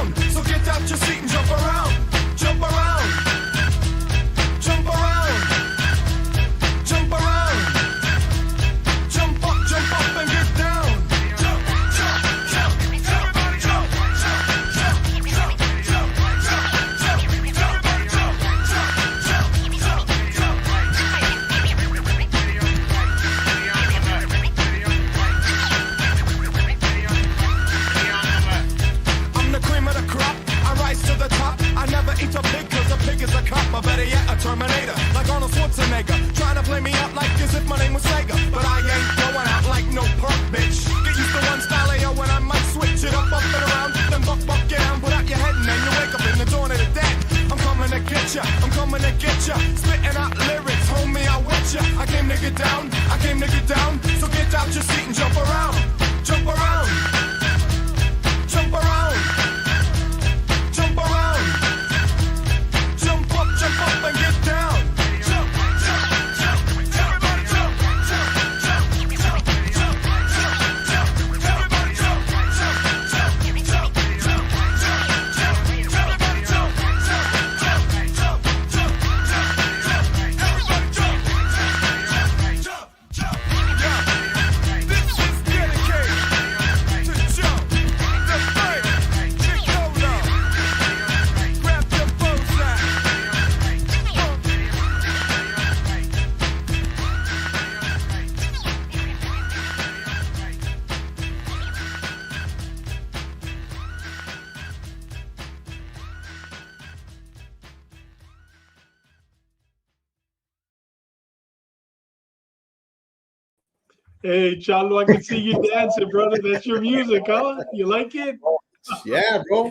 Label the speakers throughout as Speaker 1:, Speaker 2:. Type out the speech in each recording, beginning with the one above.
Speaker 1: around. So get out your seat and jump around. Jump around. Jump around. Jump around. Jump up and get down. Jump, jump, jump. Everybody jump. Jump, jump, jump, jump, jump, jump. Everybody jump. Jump, jump, jump, jump. I'm the cream of the crop. I rise to the top. I never eat a pig cause a pig is a cop. Or better yet, a Terminator. Like Arnold Schwarzenegger. Trying to play me out like as if my name was Sega. But I ain't going out like no perk, bitch. Get used to one style AO when I might switch it up and around. Then buck, get down, put out your head and then you wake up in the dawn of the dead. I'm coming to get ya, I'm coming to get ya. Spitting out lyrics, homie, I wet ya. I came to get down, I came to get down. So get out your seat and jump around. Jump around. Jump around. Jump around. Jump up and get down. Jump, jump, jump. Everybody jump. Jump, jump, jump, jump, jump, jump. Everybody jump. Jump, jump, jump, jump, jump, jump. Everybody jump. Jump, jump, jump, jump, jump, jump. Everybody jump. Jump, jump, jump. Yeah. This is dedicated to jump. The third. Get going up. Grab your bows out.
Speaker 2: Hey, Chalo, I can see you dancing, brother. That's your music, huh? You like it?
Speaker 3: Yeah, bro.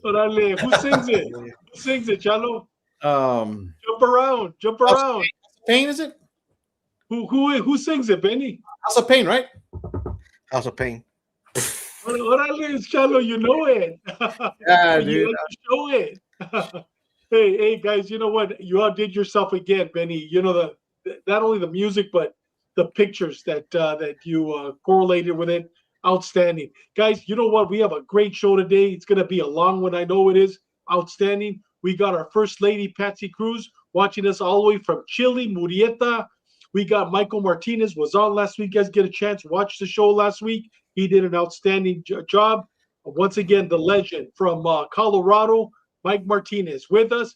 Speaker 2: Orale, who sings it? Who sings it, Chalo? Jump around, jump
Speaker 3: House
Speaker 2: around.
Speaker 3: of Pain, is it?
Speaker 2: Who sings it, Benny?
Speaker 3: House of Pain, right?
Speaker 4: House of Pain.
Speaker 2: Orale, Chalo, you know it.
Speaker 3: Yeah,
Speaker 2: You
Speaker 3: dude.
Speaker 2: like to show it. Hey, guys, you know what? You outdid yourself again, Benny. You know not only the music, but the pictures that you correlated with it. Outstanding. Guys, you know what? We have a great show today. It's going to be a long one. I know it is. Outstanding. We got our First Lady, Patsy Cruz, watching us all the way from Chile, Murrieta. We got Michael Martinez, was on last week. You guys get a chance, watch the show last week. He did an outstanding job. Once again, the legend from Colorado, Mike Martinez with us.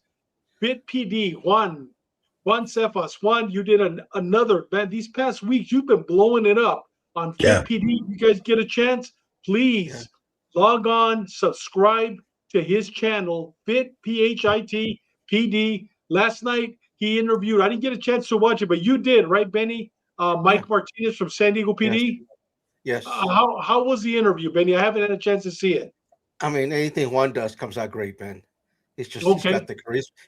Speaker 2: Bit PD, Juan Cephas. Juan, you did another, man, these past weeks, you've been blowing it up on Fit PD. You guys get a chance, please log on, subscribe to his channel, Fit PHIT PD. Last night, he interviewed, I didn't get a chance to watch it, but you did, right, Benny? Mike Martinez from San Diego PD?
Speaker 4: Yes.
Speaker 2: How was the interview, Benny? I haven't had a chance to see it.
Speaker 4: I mean, anything Juan does comes out great, man. He's just
Speaker 2: Okay.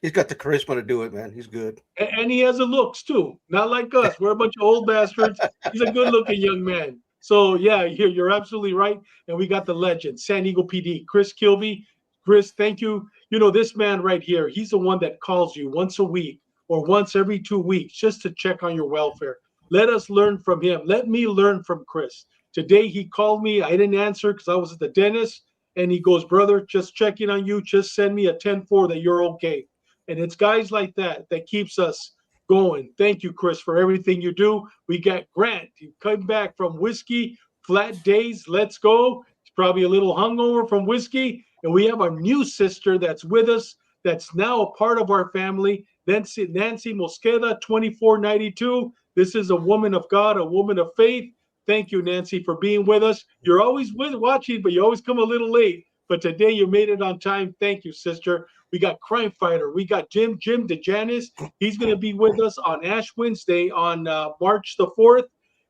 Speaker 4: he's got the charisma to do it, man. He's good.
Speaker 2: And he has the looks too. Not like us. We're a bunch of old bastards. He's a good-looking young man. So yeah, you're absolutely right. And we got the legend, San Diego PD, Chris Kilby. Chris, thank you. You know, this man right here, he's the one that calls you once a week or once every 2 weeks just to check on your welfare. Let us learn from him. Let me learn from Chris. Today he called me. I didn't answer because I was at the dentist. And he goes, brother, just checking on you. Just send me a 10-4 that you're okay. And it's guys like that keeps us going. Thank you, Chris, for everything you do. We got Grant. He came back from whiskey, flat days. Let's go. He's probably a little hungover from whiskey. And we have our new sister that's with us, that's now a part of our family. Nancy Mosqueda, 2492. This is a woman of God, a woman of faith. Thank you, Nancy, for being with us. You're always watching, but you always come a little late. But today you made it on time. Thank you, sister. We got Crime Fighter. We got Jim DeJanis. He's going to be with us on Ash Wednesday on March the 4th.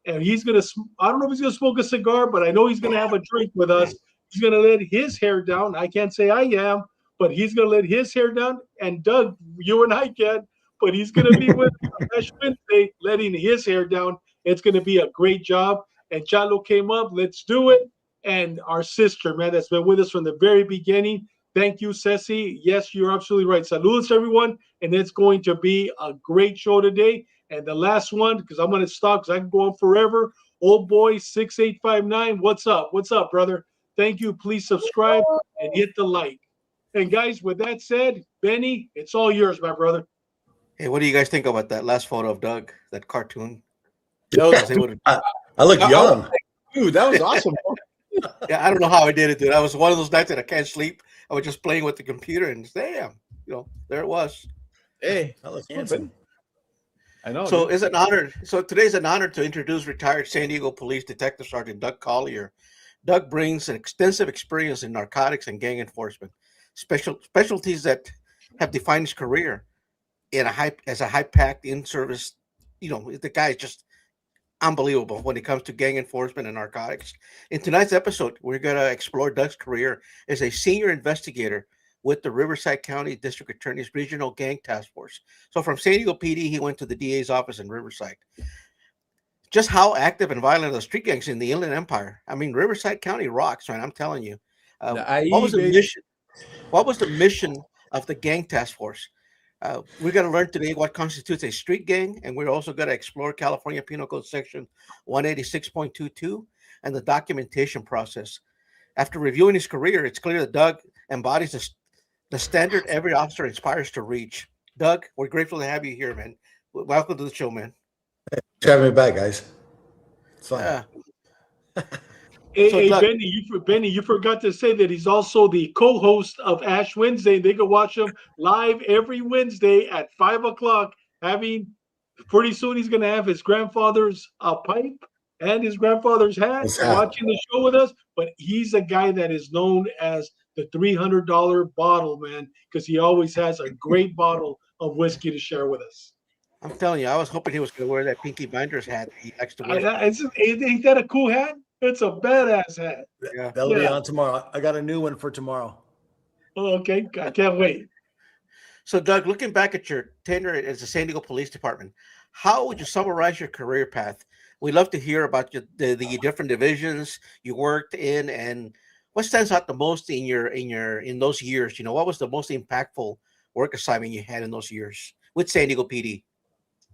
Speaker 2: And he's going to, I don't know if he's going to smoke a cigar, but I know he's going to have a drink with us. He's going to let his hair down. I can't say I am, but he's going to let his hair down. And Doug, you and I can, but he's going to be with us on Ash Wednesday, letting his hair down. It's going to be a great job. And Chalo came up. Let's do it. And our sister, man, that's been with us from the very beginning. Thank you, Ceci. Yes, you're absolutely right. Saludos, everyone. And it's going to be a great show today. And the last one, because I'm going to stop because I can go on forever. Old boy 6859. What's up? What's up, brother? Thank you. Please subscribe and hit the like. And guys, with that said, Benny, it's all yours, my brother.
Speaker 4: Hey, what do you guys think about that last photo of Doug? That cartoon.
Speaker 3: That
Speaker 4: I
Speaker 3: was-
Speaker 4: was able to-
Speaker 3: I look
Speaker 4: I- I
Speaker 3: young. Dude, that was awesome. Bro.
Speaker 4: yeah, I don't know how I did it, dude. I was one of those nights that I can't sleep. I was just playing with the computer, and damn, there it was.
Speaker 3: Hey, that looks
Speaker 5: Yeah,
Speaker 3: fun.
Speaker 5: I know.
Speaker 4: So
Speaker 5: dude.
Speaker 4: it's an honor. So today's an honor to introduce retired San Diego Police Detective Sergeant Doug Collier. Doug brings an extensive experience in narcotics and gang enforcement, specialties that have defined his career as a high-packed in-service. The guy is just unbelievable when it comes to gang enforcement and narcotics. In tonight's episode, we're going to explore Doug's career as a senior investigator with the Riverside County District Attorney's Regional Gang Task Force. So from San Diego PD, he went to the DA's office in Riverside. Just how active and violent are the street gangs in the Inland Empire? I mean, Riverside County rocks, man. I'm telling you. What was the mission? What was the mission of the Gang Task Force? We're going to learn today what constitutes a street gang, and we're also going to explore California Penal Code Section 186.22 and the documentation process. After reviewing his career, it's clear that Doug embodies the standard every officer aspires to reach. Doug, we're grateful to have you here, man. Welcome to the show, man.
Speaker 3: Thanks for having me back, guys. It's fun.
Speaker 2: Hey,
Speaker 4: Doug-
Speaker 2: Benny, you forgot to say that he's also the co-host of Ash Wednesday. They can watch him live every Wednesday at 5:00. Pretty soon he's going to have his grandfather's pipe and his grandfather's hat watching the show with us. But he's a guy that is known as the $300 bottle man because he always has a great bottle of whiskey to share with us.
Speaker 4: I'm telling you, I was hoping he was going to wear that Pinky Binders hat he likes to wear.
Speaker 2: Ain't that a cool hat? It's a badass hat.
Speaker 4: Yeah.
Speaker 3: That'll be on tomorrow. I got a new one for tomorrow.
Speaker 2: Oh, okay, I can't wait.
Speaker 4: So, Doug, looking back at your tenure as the San Diego Police Department, how would you summarize your career path? We love to hear about the different divisions you worked in, and what stands out the most in those years. What was the most impactful work assignment you had in those years with San Diego PD?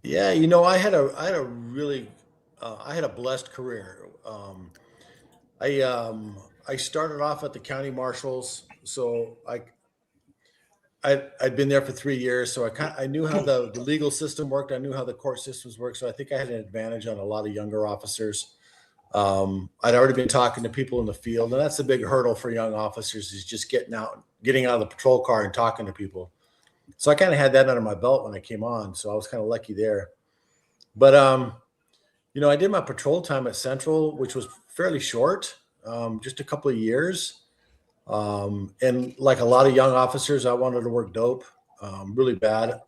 Speaker 3: Yeah, I had a really I had a blessed career. I started off at the county marshals, so I'd been there for 3 years, so I knew how the legal system worked. I knew how the court systems worked, so I think I had an advantage on a lot of younger officers. I'd already been talking to people in the field, and that's a big hurdle for young officers is just getting out of the patrol car and talking to people. So I kind of had that under my belt when I came on, so I was kind of lucky there. But I did my patrol time at Central, which was fairly short, just a couple of years. And like a lot of young officers, I wanted to work dope really bad.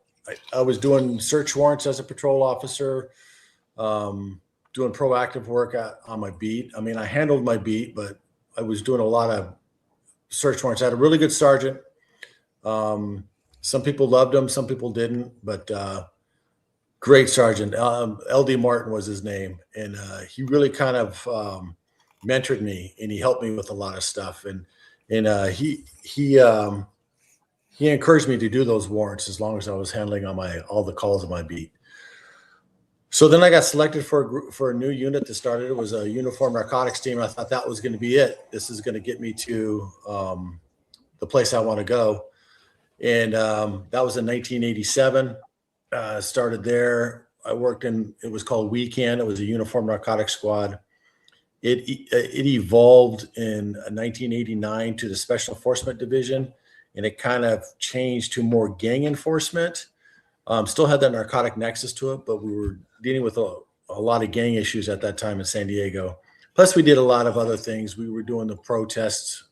Speaker 3: I was doing search warrants as a patrol officer, doing proactive work on my beat. I mean, I handled my beat, but I was doing a lot of search warrants. I had a really good sergeant. Some people loved him, some people didn't, but great sergeant. LD Martin was his name, and he really kind of mentored me, and he helped me with a lot of stuff. And he encouraged me to do those warrants as long as I was handling all the calls on my beat. So then I got selected for a new unit that started. It was a uniform narcotics team. I thought that was going to be it. This is going to get me to the place I want to go. And that was in 1987. Started there. I worked it was called Weekend. It was a uniform narcotics squad. It evolved in 1989 to the Special Enforcement Division, and it kind of changed to more gang enforcement. Still had that narcotic nexus to it, but we were dealing with a lot of gang issues at that time in San Diego. Plus, we did a lot of other things. We were doing the protests,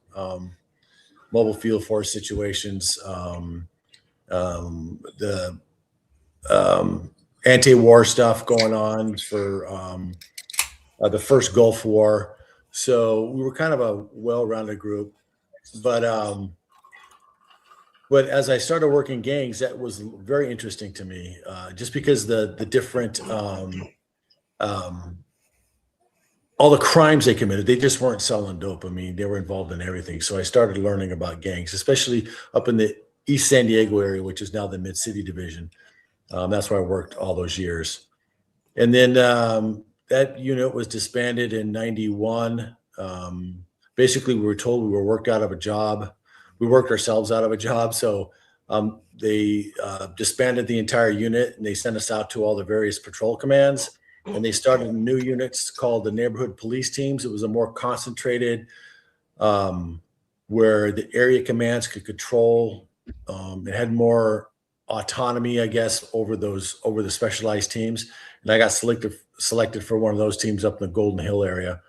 Speaker 3: mobile field force situations, the anti-war stuff going on for the first Gulf War. So we were kind of a well-rounded group. But as I started working gangs, that was very interesting to me, just because the different all the crimes they committed, they just weren't selling dope. I mean, they were involved in everything. So I started learning about gangs, especially up in the East San Diego area, which is now the Mid-City Division. That's where I worked all those years. And then that unit was disbanded in 91. basically we were told we were worked out of a job. We worked ourselves out of a job. So they disbanded the entire unit and they sent us out to all the various patrol commands. And they started new units called the neighborhood police teams. It was a more concentrated, where the area commands could control. It had more autonomy, I guess, over the specialized teams. And I got selected for one of those teams up in the Golden Hill area.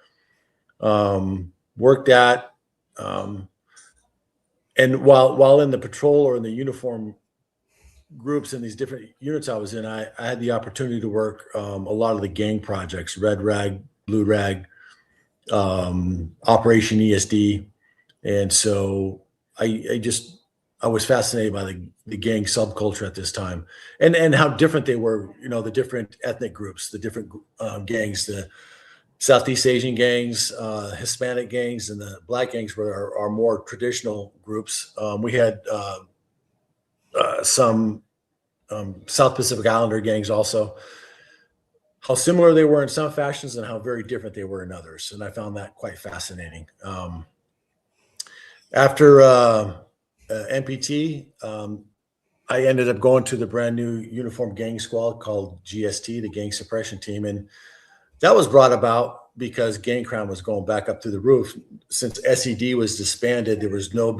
Speaker 3: Worked at, and while in the patrol or in the uniform groups in these different units I was in, I had the opportunity to work a lot of the gang projects, Red Rag, Blue Rag, Operation ESD. And so I was fascinated by the gang subculture at this time and how different they were, the different ethnic groups, the different gangs, the Southeast Asian gangs, Hispanic gangs, and the Black gangs were our more traditional groups. We had some South Pacific Islander gangs also. How similar they were in some fashions and how very different they were in others. And I found that quite fascinating. After NPT, I ended up going to the brand new uniform gang squad called GST, the Gang Suppression Team. And that was brought about because gang crime was going back up through the roof. Since SED was disbanded, there was no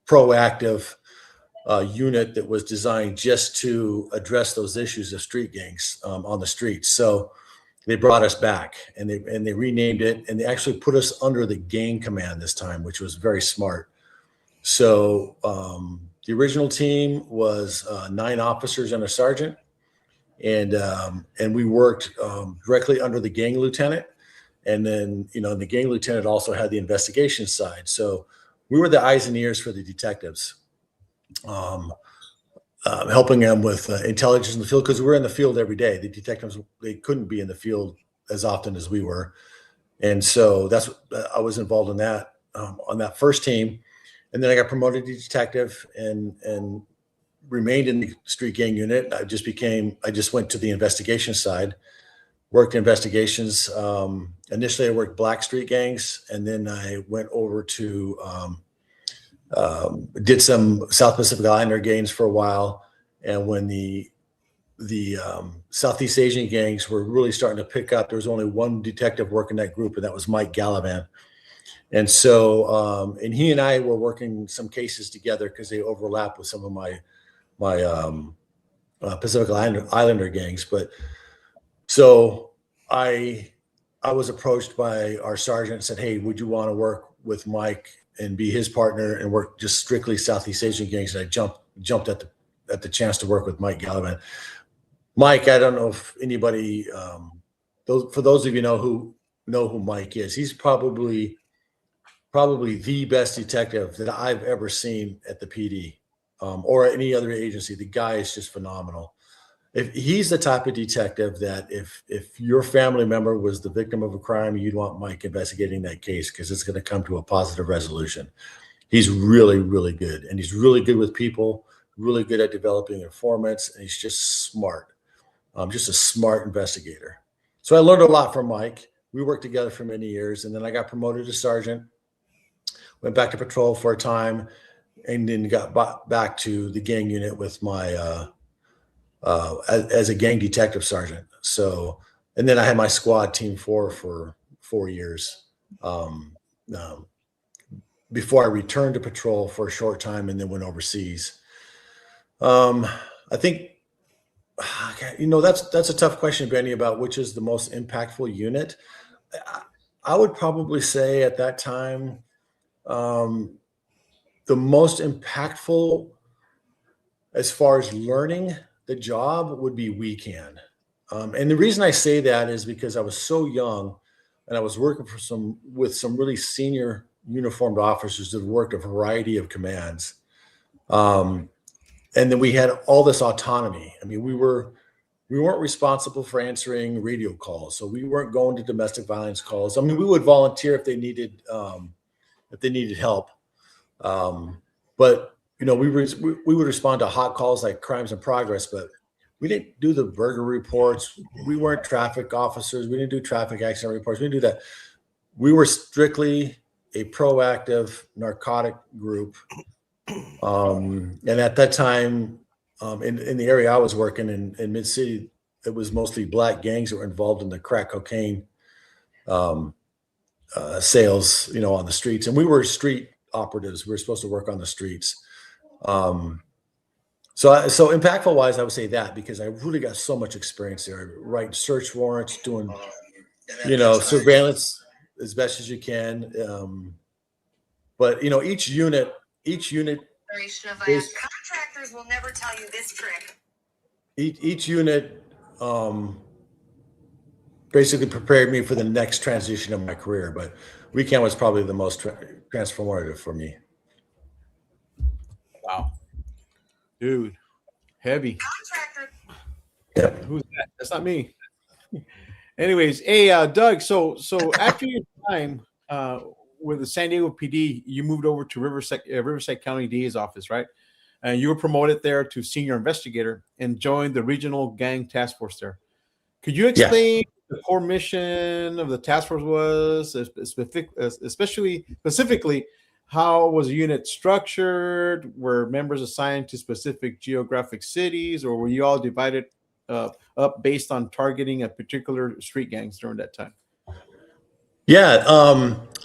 Speaker 3: proactive unit that was designed just to address those issues of street gangs on the streets. So they brought us back and they renamed it, and they actually put us under the gang command this time, which was very smart. So the original team was 9 officers and a sergeant. And we worked directly under the gang lieutenant. And then, the gang lieutenant also had the investigation side. So we were the eyes and ears for the detectives, helping them with intelligence in the field, because we were in the field every day. The detectives, they couldn't be in the field as often as we were. And so that's what I was involved in that, on that first team. And then I got promoted to detective and remained in the street gang unit. I just went to the investigation side, worked investigations. Initially I worked Black street gangs, and then I went over to, did some South Pacific Islander gangs for a while. And when the Southeast Asian gangs were really starting to pick up, there was only one detective working that group, and that was Mike Gallivan. And so, and he and I were working some cases together because they overlap with some of my Pacific Islander gangs. But so I was approached by our sergeant and said, "Hey, would you want to work with Mike and be his partner and work just strictly Southeast Asian gangs?" And I jumped at the chance to work with Mike Gallivan. Mike, I don't know if anybody, for those of you who know who Mike is, he's probably the best detective that I've ever seen at the PD. Or any other agency. The guy is just phenomenal. If he's the type of detective that if your family member was the victim of a crime, you'd want Mike investigating that case because it's going to come to a positive resolution. He's really, really good. And he's really good with people, really good at developing informants, and he's just smart. Just a smart investigator. So I learned a lot from Mike. We worked together for many years, and then I got promoted to sergeant, went back to patrol for a time, and then got back to the gang unit with my as a gang detective sergeant. So, and then I had my squad team 4 for 4 years before I returned to patrol for a short time and then went overseas. I think that's a tough question, Benny, about which is the most impactful unit. I would probably say at that time, the most impactful as far as learning the job would be WeCan. And the reason I say that is because I was so young and I was working with some really senior uniformed officers that worked a variety of commands. And then we had all this autonomy. I mean, we weren't responsible for answering radio calls. So we weren't going to domestic violence calls. I mean, we would volunteer if they needed help. But we would respond to hot calls like crimes in progress, but we didn't do the burglary reports. We weren't traffic officers. We didn't do traffic accident reports. We didn't do that. we were strictly a proactive narcotic group. And at that time, in the area I was working in Mid-City, it was mostly black gangs that were involved in the crack cocaine sales, on the streets. And we were street operatives. We were supposed to work on the streets. So impactful wise, I would say that, because I really got so much experience there, writing search warrants, doing, surveillance as best as you can. But each unit
Speaker 5: contractors will never tell you this trick.
Speaker 3: Each unit basically prepared me for the next transition of my career. But weekend was probably the most transformative for me.
Speaker 6: Wow, dude, heavy.
Speaker 3: Yeah.
Speaker 6: Who's that? That's not me. Anyways, hey, Doug. So after your time with the San Diego PD, you moved over to Riverside County DA's office, right? And you were promoted there to Senior Investigator and joined the Regional Gang Task Force there. Could you explain the core mission of the task force was, specifically, how was the unit structured? Were members assigned to specific geographic cities, or were you all divided up based on targeting a particular street gangs during that time?
Speaker 3: Yeah,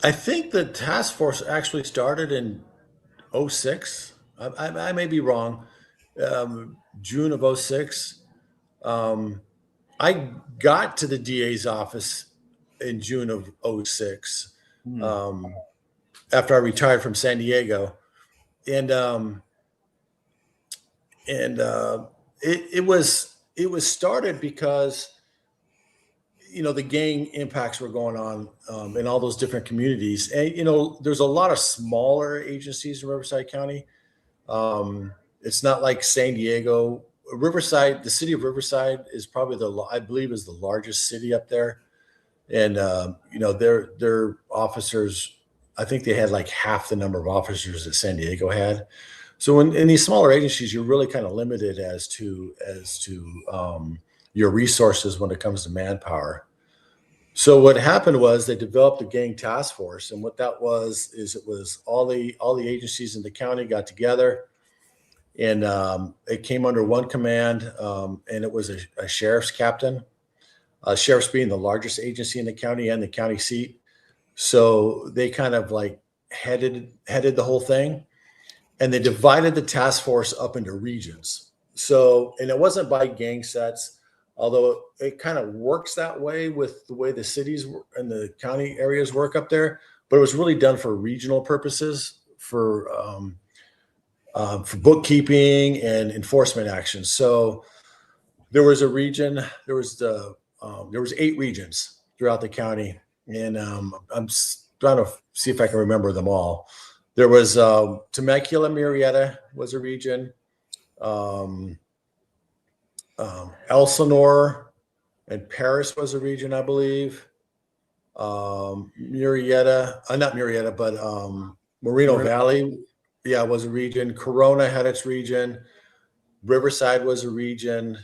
Speaker 3: I think the task force actually started in 06. I may be wrong. June of 06. I got to the DA's office in June of 06 after I retired from San Diego. And it was started because the gang impacts were going on in all those different communities. And, there's a lot of smaller agencies in Riverside County. It's not like San Diego. Riverside, the city of Riverside is probably I believe is the largest city up there. And, their officers, I think they had like half the number of officers that San Diego had. So in these smaller agencies, you're really kind of limited as to your resources when it comes to manpower. So what happened was they developed a gang task force, and what that was is it was all the agencies in the county got together, and it came under one command, and it was a sheriff's captain. Sheriff's being the largest agency in the county and the county seat, so they kind of like headed the whole thing, and they divided the task force up into regions. So, and it wasn't by gang sets, although it kind of works that way with the way the cities and the county areas work up there. But it was really done for regional purposes, for bookkeeping and enforcement actions. So there was a region. There was 8 regions throughout the county, and I'm trying to see if I can remember them all. There was Temecula, Murrieta was a region. Elsinore and Paris was a region, I believe. Murrieta, not Murrieta, but Moreno Valley, was a region. Corona had its region. Riverside was a region.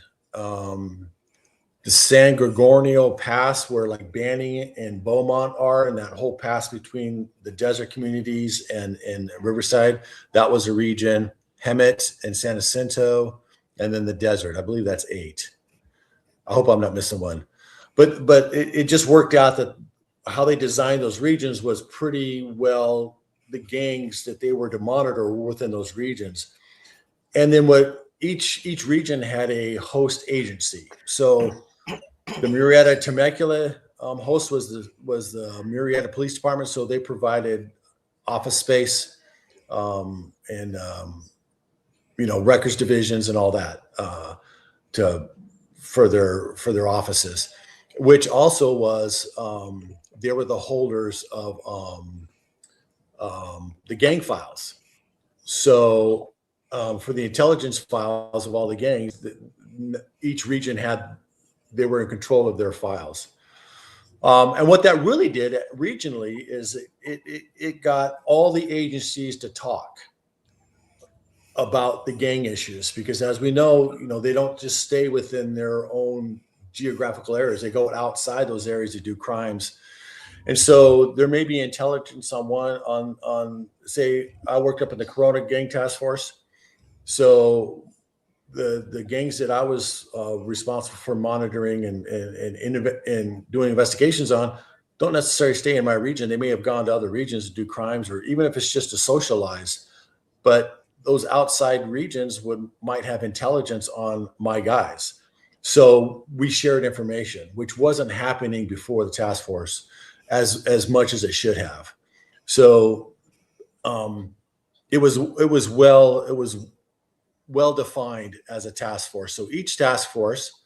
Speaker 3: The San Gregorio Pass, where like Banning and Beaumont are, and that whole pass between the desert communities and Riverside, that was a region. Hemet and San Jacinto, and then the desert. I believe that's 8. I hope I'm not missing one. But it just worked out that how they designed those regions was pretty well the gangs that they were to monitor were within those regions. And then what each region had a host agency. So the Murrieta Temecula host was the Murrieta Police Department. So they provided office space and records divisions and all that for their offices, which also was they were the holders of the gang files. So for the intelligence files of all the gangs, each region they were in control of their files. And what that really did regionally is it got all the agencies to talk about the gang issues, because as we know, they don't just stay within their own geographical areas. They go outside those areas to do crimes. And so there may be intelligence on say I worked up in the Corona Gang Task Force. So the gangs that I was responsible for monitoring and doing investigations on don't necessarily stay in my region. They may have gone to other regions to do crimes, or even if it's just to socialize. But those outside regions might have intelligence on my guys. So we shared information, which wasn't happening before the task force as much as it should have. So it was well defined as a task force. So each task force,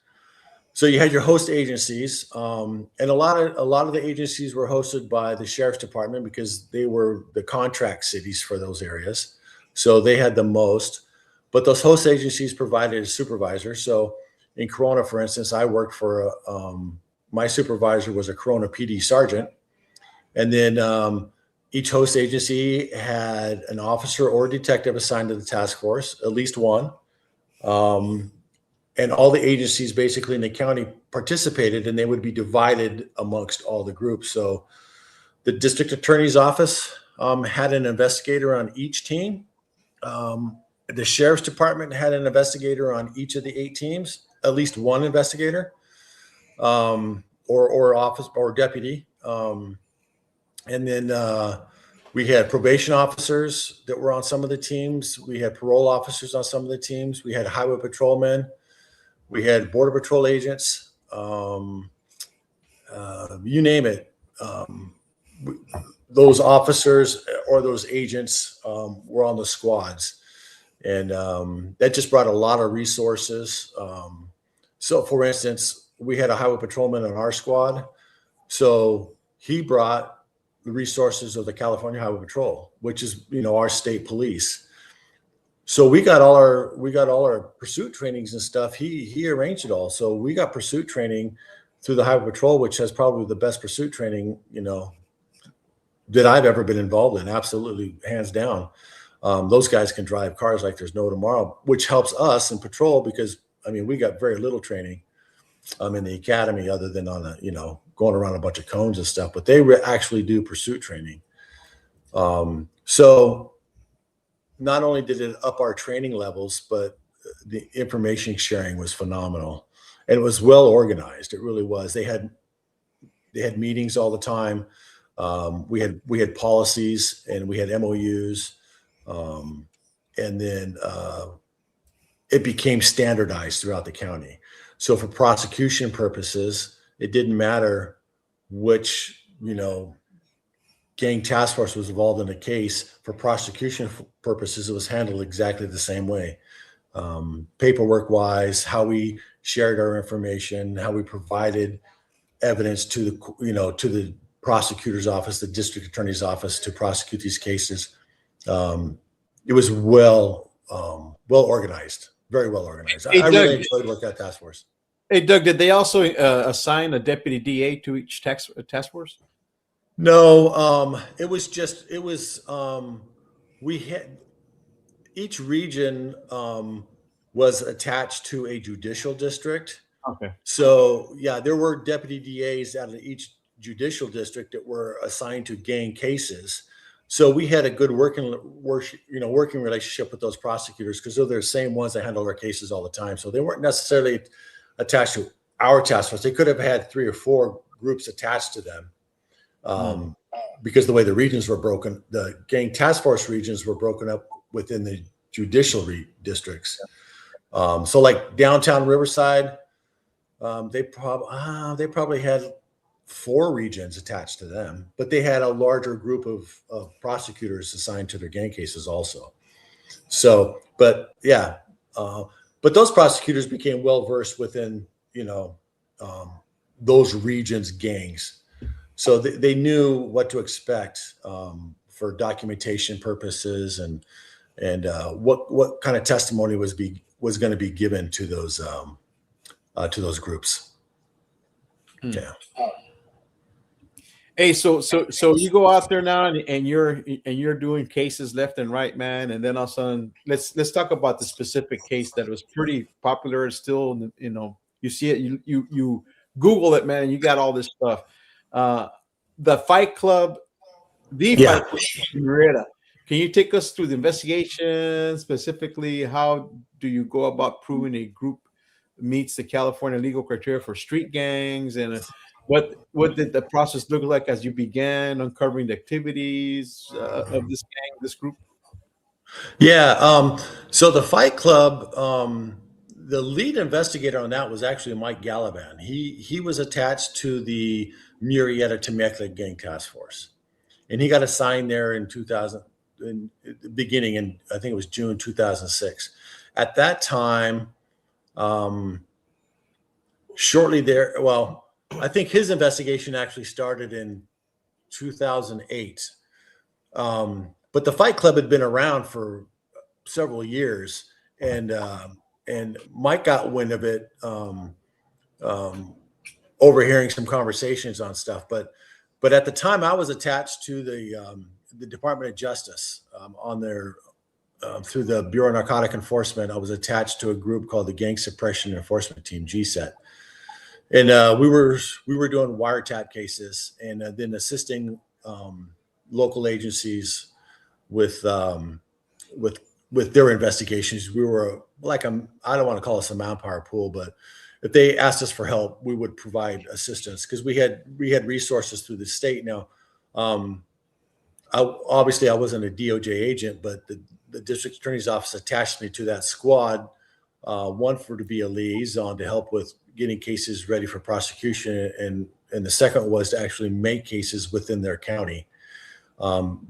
Speaker 3: so you had your host agencies, and a lot of the agencies were hosted by the sheriff's department because they were the contract cities for those areas. So they had the most, but those host agencies provided a supervisor. So in Corona, for instance, I worked for my supervisor was a Corona PD sergeant, and then each host agency had an officer or detective assigned to the task force, at least one. And all the agencies basically in the county participated, and they would be divided amongst all the groups. So the district attorney's office had an investigator on each team. The sheriff's department had an investigator on each of the 8 teams, at least one investigator or office or deputy. And then we had probation officers that were on some of the teams. We had parole officers on some of the teams. We had highway patrolmen. We had border patrol agents. You name it. Those officers or those agents were on the squads. And that just brought a lot of resources. So, for instance, we had a highway patrolman on our squad. So he brought the resources of the California Highway Patrol, which is, our state police. So we got all our pursuit trainings and stuff. He arranged it all. So we got pursuit training through the Highway Patrol, which has probably the best pursuit training, that I've ever been involved in. Absolutely, hands down. Those guys can drive cars like there's no tomorrow, which helps us in patrol because, we got very little training in the academy other than on going around a bunch of cones and stuff, but they actually do pursuit training. So not only did it up our training levels, but the information sharing was phenomenal, and it was well organized. It really was. They had meetings all the time. We had policies and we had MOUs, and then it became standardized throughout the county. So for prosecution purposes, it didn't matter which, gang task force was involved in a case. For prosecution purposes, it was handled exactly the same way. Paperwork wise, how we shared our information, how we provided evidence to the prosecutor's office, the district attorney's office to prosecute these cases. It was well organized, very well organized.
Speaker 6: Hey,
Speaker 3: I
Speaker 6: Doug,
Speaker 3: really enjoyed working at task force.
Speaker 6: Hey, Doug, did they also assign a deputy DA to each task force?
Speaker 3: No, we had each region was attached to a judicial district.
Speaker 6: Okay.
Speaker 3: So yeah, there were deputy DAs out of each judicial district that were assigned to gang cases. So we had a good working relationship with those prosecutors because they're the same ones that handle our cases all the time. So they weren't necessarily attached to our task force. They could have had 3 or 4 groups attached to them. Because the way the regions were broken, the gang task force regions were broken up within the judicial districts. So like downtown Riverside, they probably had 4 regions attached to them, but they had a larger group of prosecutors assigned to their gang cases also. So, but yeah, but those prosecutors became well versed within, those regions' gangs. So they knew what to expect for documentation purposes and what kind of testimony was going to be given to those groups. Yeah.
Speaker 6: Hey, so you go out there now and you're doing cases left and right, man, and then all of a sudden let's talk about the specific case that was pretty popular. Still, you see it, you Google it, man, and you got all this stuff. the Fight Club,
Speaker 3: Yeah.
Speaker 6: Fight Club in Murrieta. Can you take us through the investigation? Specifically, how do you go about proving a group meets the California legal criteria for street gangs, and what did the process look like as you began uncovering the activities of this gang, this group?
Speaker 3: Yeah. So the Fight Club, the lead investigator on that was actually Mike Gallivan. He was attached to the Murrieta Temecula Gang Task Force, and he got assigned there in 2000, in the beginning, in I think it was June 2006. At that time, shortly there, well, I think his investigation actually started in 2008. But the Fight Club had been around for several years, and Mike got wind of it, overhearing some conversations on stuff. But at the time, I was attached to the Department of Justice on their through the Bureau of Narcotic Enforcement. I was attached to a group called the Gang Suppression Enforcement Team, GSET, and we were doing wiretap cases and then assisting local agencies with their investigations. We were like I don't want to call us a manpower pool, but if they asked us for help, we would provide assistance because we had resources through the state. Now, obviously I wasn't a DOJ agent, but the district attorney's office attached me to that squad, one to be a liaison to help with getting cases ready for prosecution, and the second was to actually make cases within their county.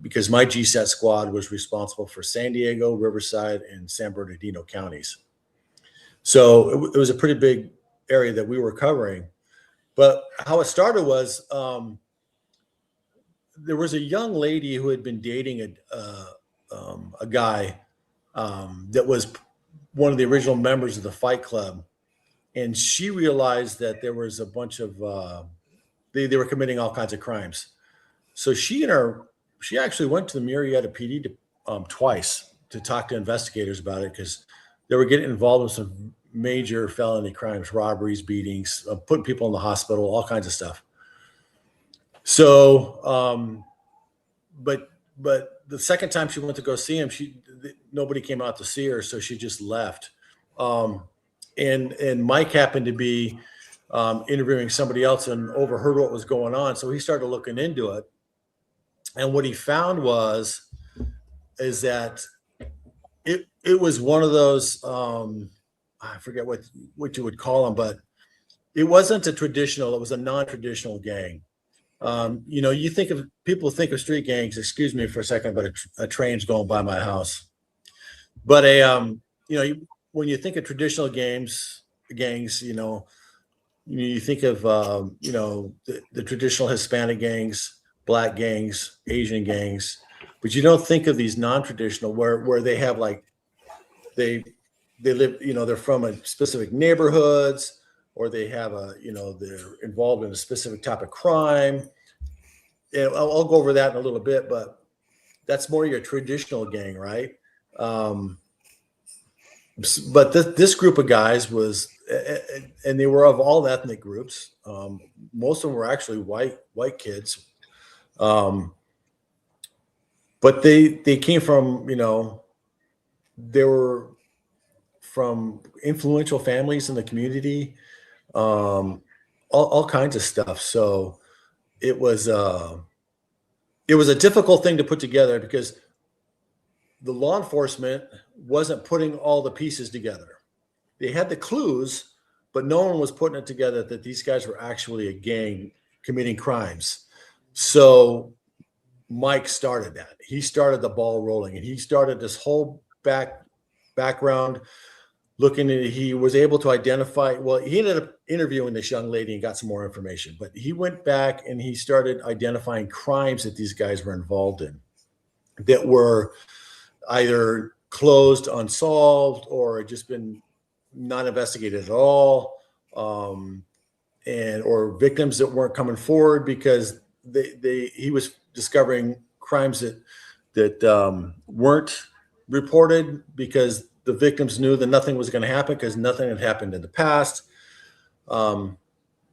Speaker 3: Because my GSAT squad was responsible for San Diego, Riverside, and San Bernardino counties. So it was a pretty big area that we were covering. But how it started was there was a young lady who had been dating a guy that was one of the original members of the Fight Club. And she realized that there was a bunch of, they were committing all kinds of crimes. So she actually went to the Murrieta PD twice to talk to investigators about it because they were getting involved in some major felony crimes, robberies, beatings, putting people in the hospital, all kinds of stuff. So, but the second time she went to go see him, nobody came out to see her, so she just left. And Mike happened to be interviewing somebody else and overheard what was going on, so he started looking into it. And what he found is that it was one of those, I forget what you would call them, but it wasn't a traditional, it was a non-traditional gang. People think of street gangs, excuse me for a second, but a train's going by my house. But when you think of traditional gangs, you think of, the traditional Hispanic gangs, Black gangs, Asian gangs, but you don't think of these non-traditional where they have they live, they're from a specific neighborhoods, or they have they're involved in a specific type of crime. And I'll go over that in a little bit, but that's more your traditional gang, right? But this group of guys was, and they were of all ethnic groups. Most of them were actually white kids. But they came from, they were from influential families in the community, all kinds of stuff. So it was a difficult thing to put together because the law enforcement wasn't putting all the pieces together. They had the clues, but no one was putting it together that these guys were actually a gang committing crimes. So Mike started that. He started the ball rolling, and he started this whole background looking at. He was able to identify. Well, he ended up interviewing this young lady and got some more information. But he went back and he started identifying crimes that these guys were involved in that were either closed, unsolved, or had just been not investigated at all, or victims that weren't coming forward because he was discovering crimes that weren't reported because the victims knew that nothing was going to happen because nothing had happened in the past.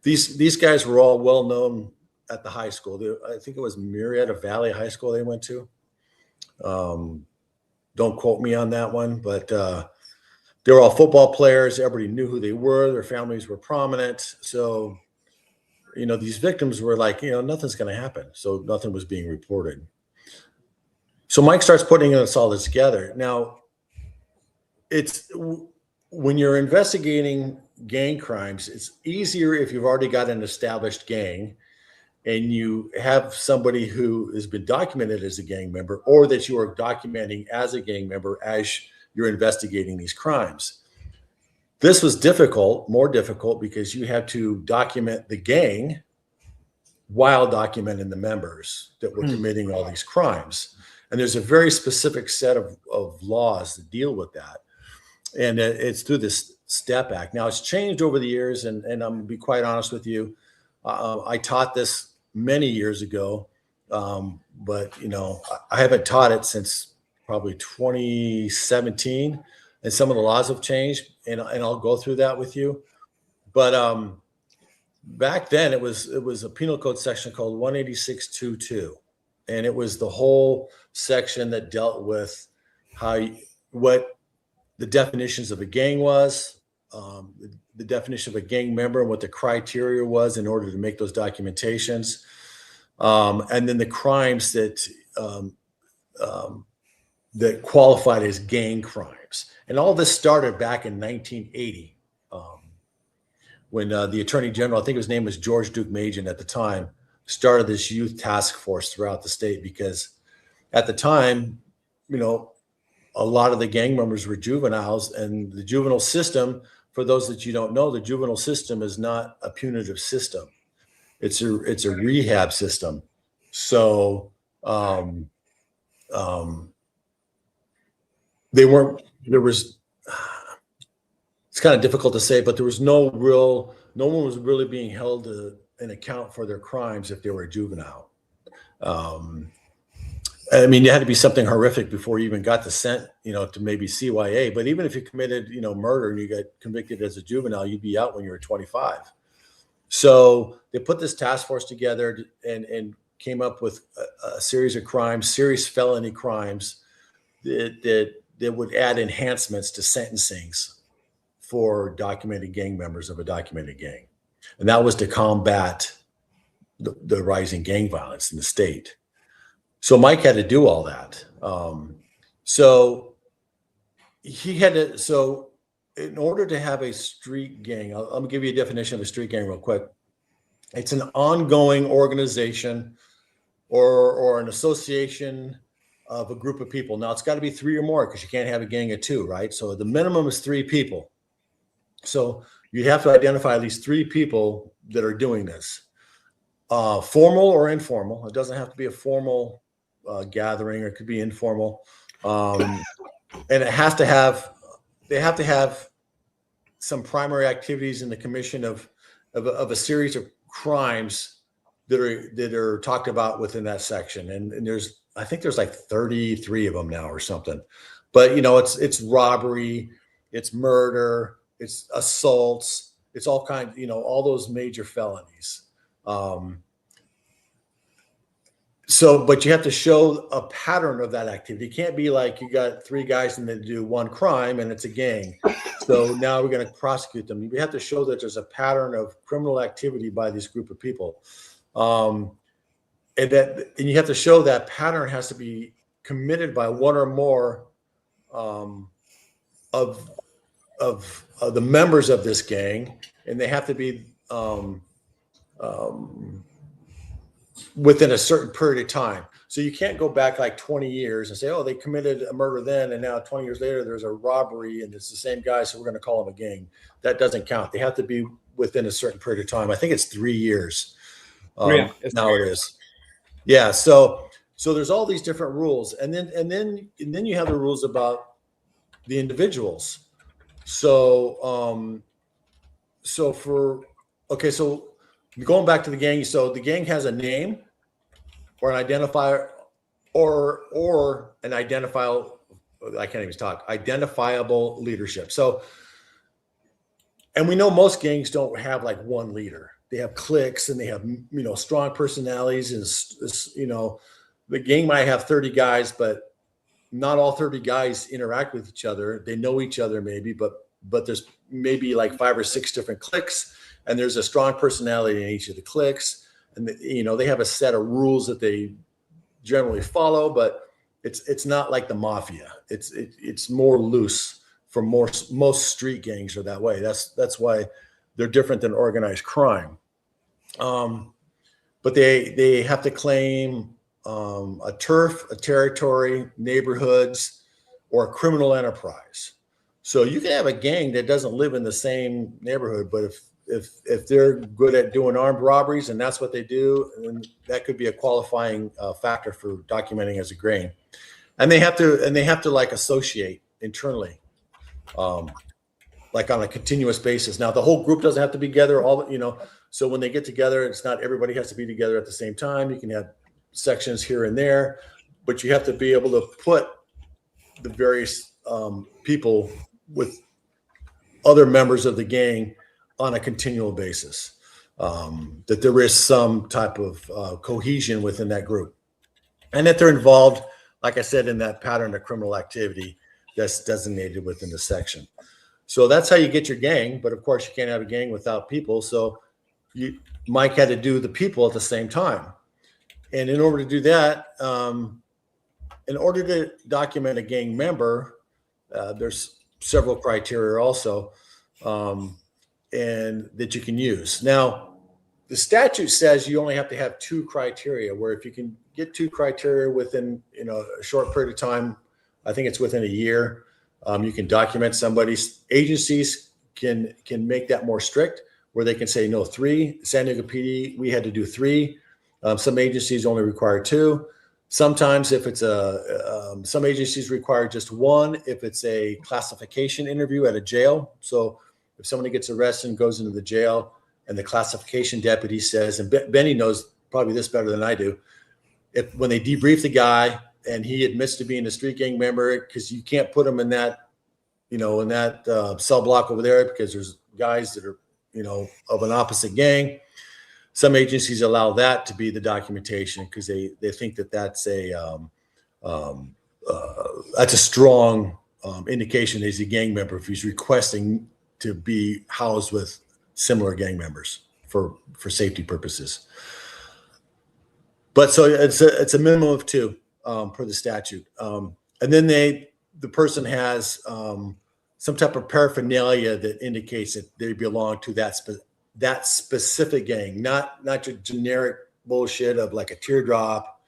Speaker 3: These guys were all well known at the high school. I think it was Marietta Valley High School they went to. Don't quote me on that one, but they were all football players. Everybody knew who they were. Their families were prominent. So, these victims were like, nothing's going to happen. So nothing was being reported. So Mike starts putting us all this together. Now, it's when you're investigating gang crimes, it's easier if you've already got an established gang and you have somebody who has been documented as a gang member, or that you are documenting as a gang member as you're investigating these crimes. This was more difficult, because you have to document the gang while documenting the members that were committing all these crimes. And there's a very specific set of laws that deal with that. And it's through this STEP Act. Now, it's changed over the years, and I'm going to be quite honest with you. I taught this many years ago, but I haven't taught it since probably 2017, and some of the laws have changed, and I'll go through that with you. But back then, it was a penal code section called 186.22, and it was the whole section that dealt with what the definitions of a gang was, the definition of a gang member, and what the criteria was in order to make those documentations, and then the crimes that that qualified as gang crimes. And all this started back in 1980, when the Attorney General, I think his name was George Duke Majan at the time, started this youth task force throughout the state, because at the time, a lot of the gang members were juveniles, and the juvenile system, for those that you don't know, the juvenile system is not a punitive system. It's a rehab system. So it's kind of difficult to say, but there was no one was really being held in account for their crimes if they were a juvenile. I mean, you had to be something horrific before you even got the sent, to maybe CYA. But even if you committed, murder and you got convicted as a juvenile, you'd be out when you were 25. So they put this task force together and came up with a series of crimes, serious felony crimes that would add enhancements to sentencings for documented gang members of a documented gang. And that was to combat the rising gang violence in the state. So Mike had to do all that. So in order to have a street gang, I'm gonna give you a definition of a street gang real quick. It's an ongoing organization or an association of a group of people. Now, it's got to be 3 or more, because you can't have a gang of 2, right? So the minimum is 3 people. So you have to identify at least 3 people that are doing this, formal or informal. It doesn't have to be a formal gathering, or it could be informal. And they have to have some primary activities in the commission of a series of crimes that are talked about within that section. And I think there's like 33 of them now or something. But it's robbery, it's murder, it's assaults, it's all kinds, all those major felonies. But you have to show a pattern of that activity. It can't be like you got 3 guys and they do 1 crime and it's a gang. So now we're going to prosecute them. You have to show that there's a pattern of criminal activity by this group of people. And you have to show that pattern has to be committed by 1 or more of the members of this gang, and they have to be within a certain period of time. So you can't go back like 20 years and say, oh, they committed a murder then, and now 20 years later there's a robbery and it's the same guy, so we're going to call them a gang. That doesn't count. They have to be within a certain period of time. I think it's 3 years. Now it is. Yeah. So there's all these different rules, and then you have the rules about the individuals. So going back to the gang, so the gang has a name or an identifier or an identifiable, I can't even talk, identifiable leadership. So, and we know most gangs don't have like one leader. cliques, and they have, strong personalities, and the gang might have 30 guys, but not all 30 guys interact with each other. They know each other maybe, but there's maybe like 5 or 6 different cliques, and there's a strong personality in each of the cliques, and they have a set of rules that they generally follow, but it's not like the mafia. It's more loose. For most street gangs are that way. That's why they're different than organized crime. But they have to claim a turf, a territory, neighborhoods, or a criminal enterprise. So you can have a gang that doesn't live in the same neighborhood, but if they're good at doing armed robberies and that's what they do, then that could be a qualifying factor for documenting as a gang. And they have to like associate internally, like on a continuous basis. Now the whole group doesn't have to be together. So when they get together, it's not everybody has to be together at the same time. You can have sections here and there, but you have to be able to put the various people with other members of the gang on a continual basis, that there is some type of cohesion within that group, and that they're involved, like I said, in that pattern of criminal activity that's designated within the section. So that's how you get your gang. But of course, you can't have a gang without people. So Mike had to do the people at the same time. And in order to do that, in order to document a gang member, there's several criteria also, and that you can use. Now, the statute says you only have to have 2 criteria, where if you can get 2 criteria within a short period of time, I think it's within a year, you can document somebody's. Agencies can make that more strict, where they can say no, 3. San Diego PD, we had to do 3. Some agencies only require 2. Sometimes if it's some agencies require just 1 if it's a classification interview at a jail. So if somebody gets arrested and goes into the jail, and the classification deputy says, and Benny knows probably this better than I do, when they debrief the guy and he admits to being a street gang member, because you can't put him in that, cell block over there, because there's guys that are, of an opposite gang. Some agencies allow that to be the documentation, because they think that's a strong indication that he's a gang member if he's requesting to be housed with similar gang members for safety purposes. But so it's a minimum of 2 per the statute, and then the person has some type of paraphernalia that indicates that they belong to that specific gang, not your generic bullshit of like a teardrop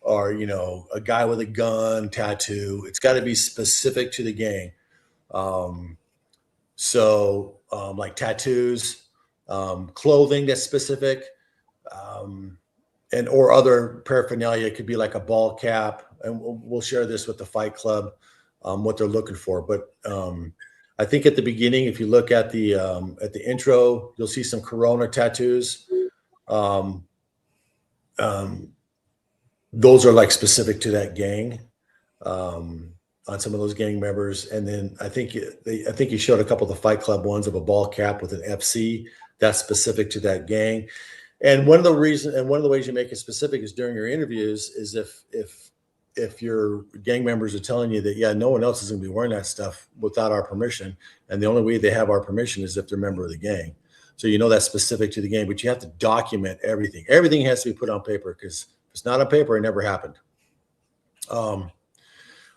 Speaker 3: or a guy with a gun tattoo. It's got to be specific to the gang. So like tattoos, clothing that's specific, and or other paraphernalia. It could be like a ball cap, and we'll share this with the Fight Club, what they're looking for. But I think at the beginning, if you look at the intro, you'll see some Corona tattoos. Those are like specific to that gang, on some of those gang members. And then I think you showed a couple of the Fight Club ones of a ball cap with an FC that's specific to that gang. And one of the ways you make it specific is during your interviews is if your gang members are telling you that, yeah, no one else is going to be wearing that stuff without our permission, and the only way they have our permission is if they're a member of the gang. So that's specific to the gang, but you have to document everything. Everything has to be put on paper, because if it's not on paper, it never happened.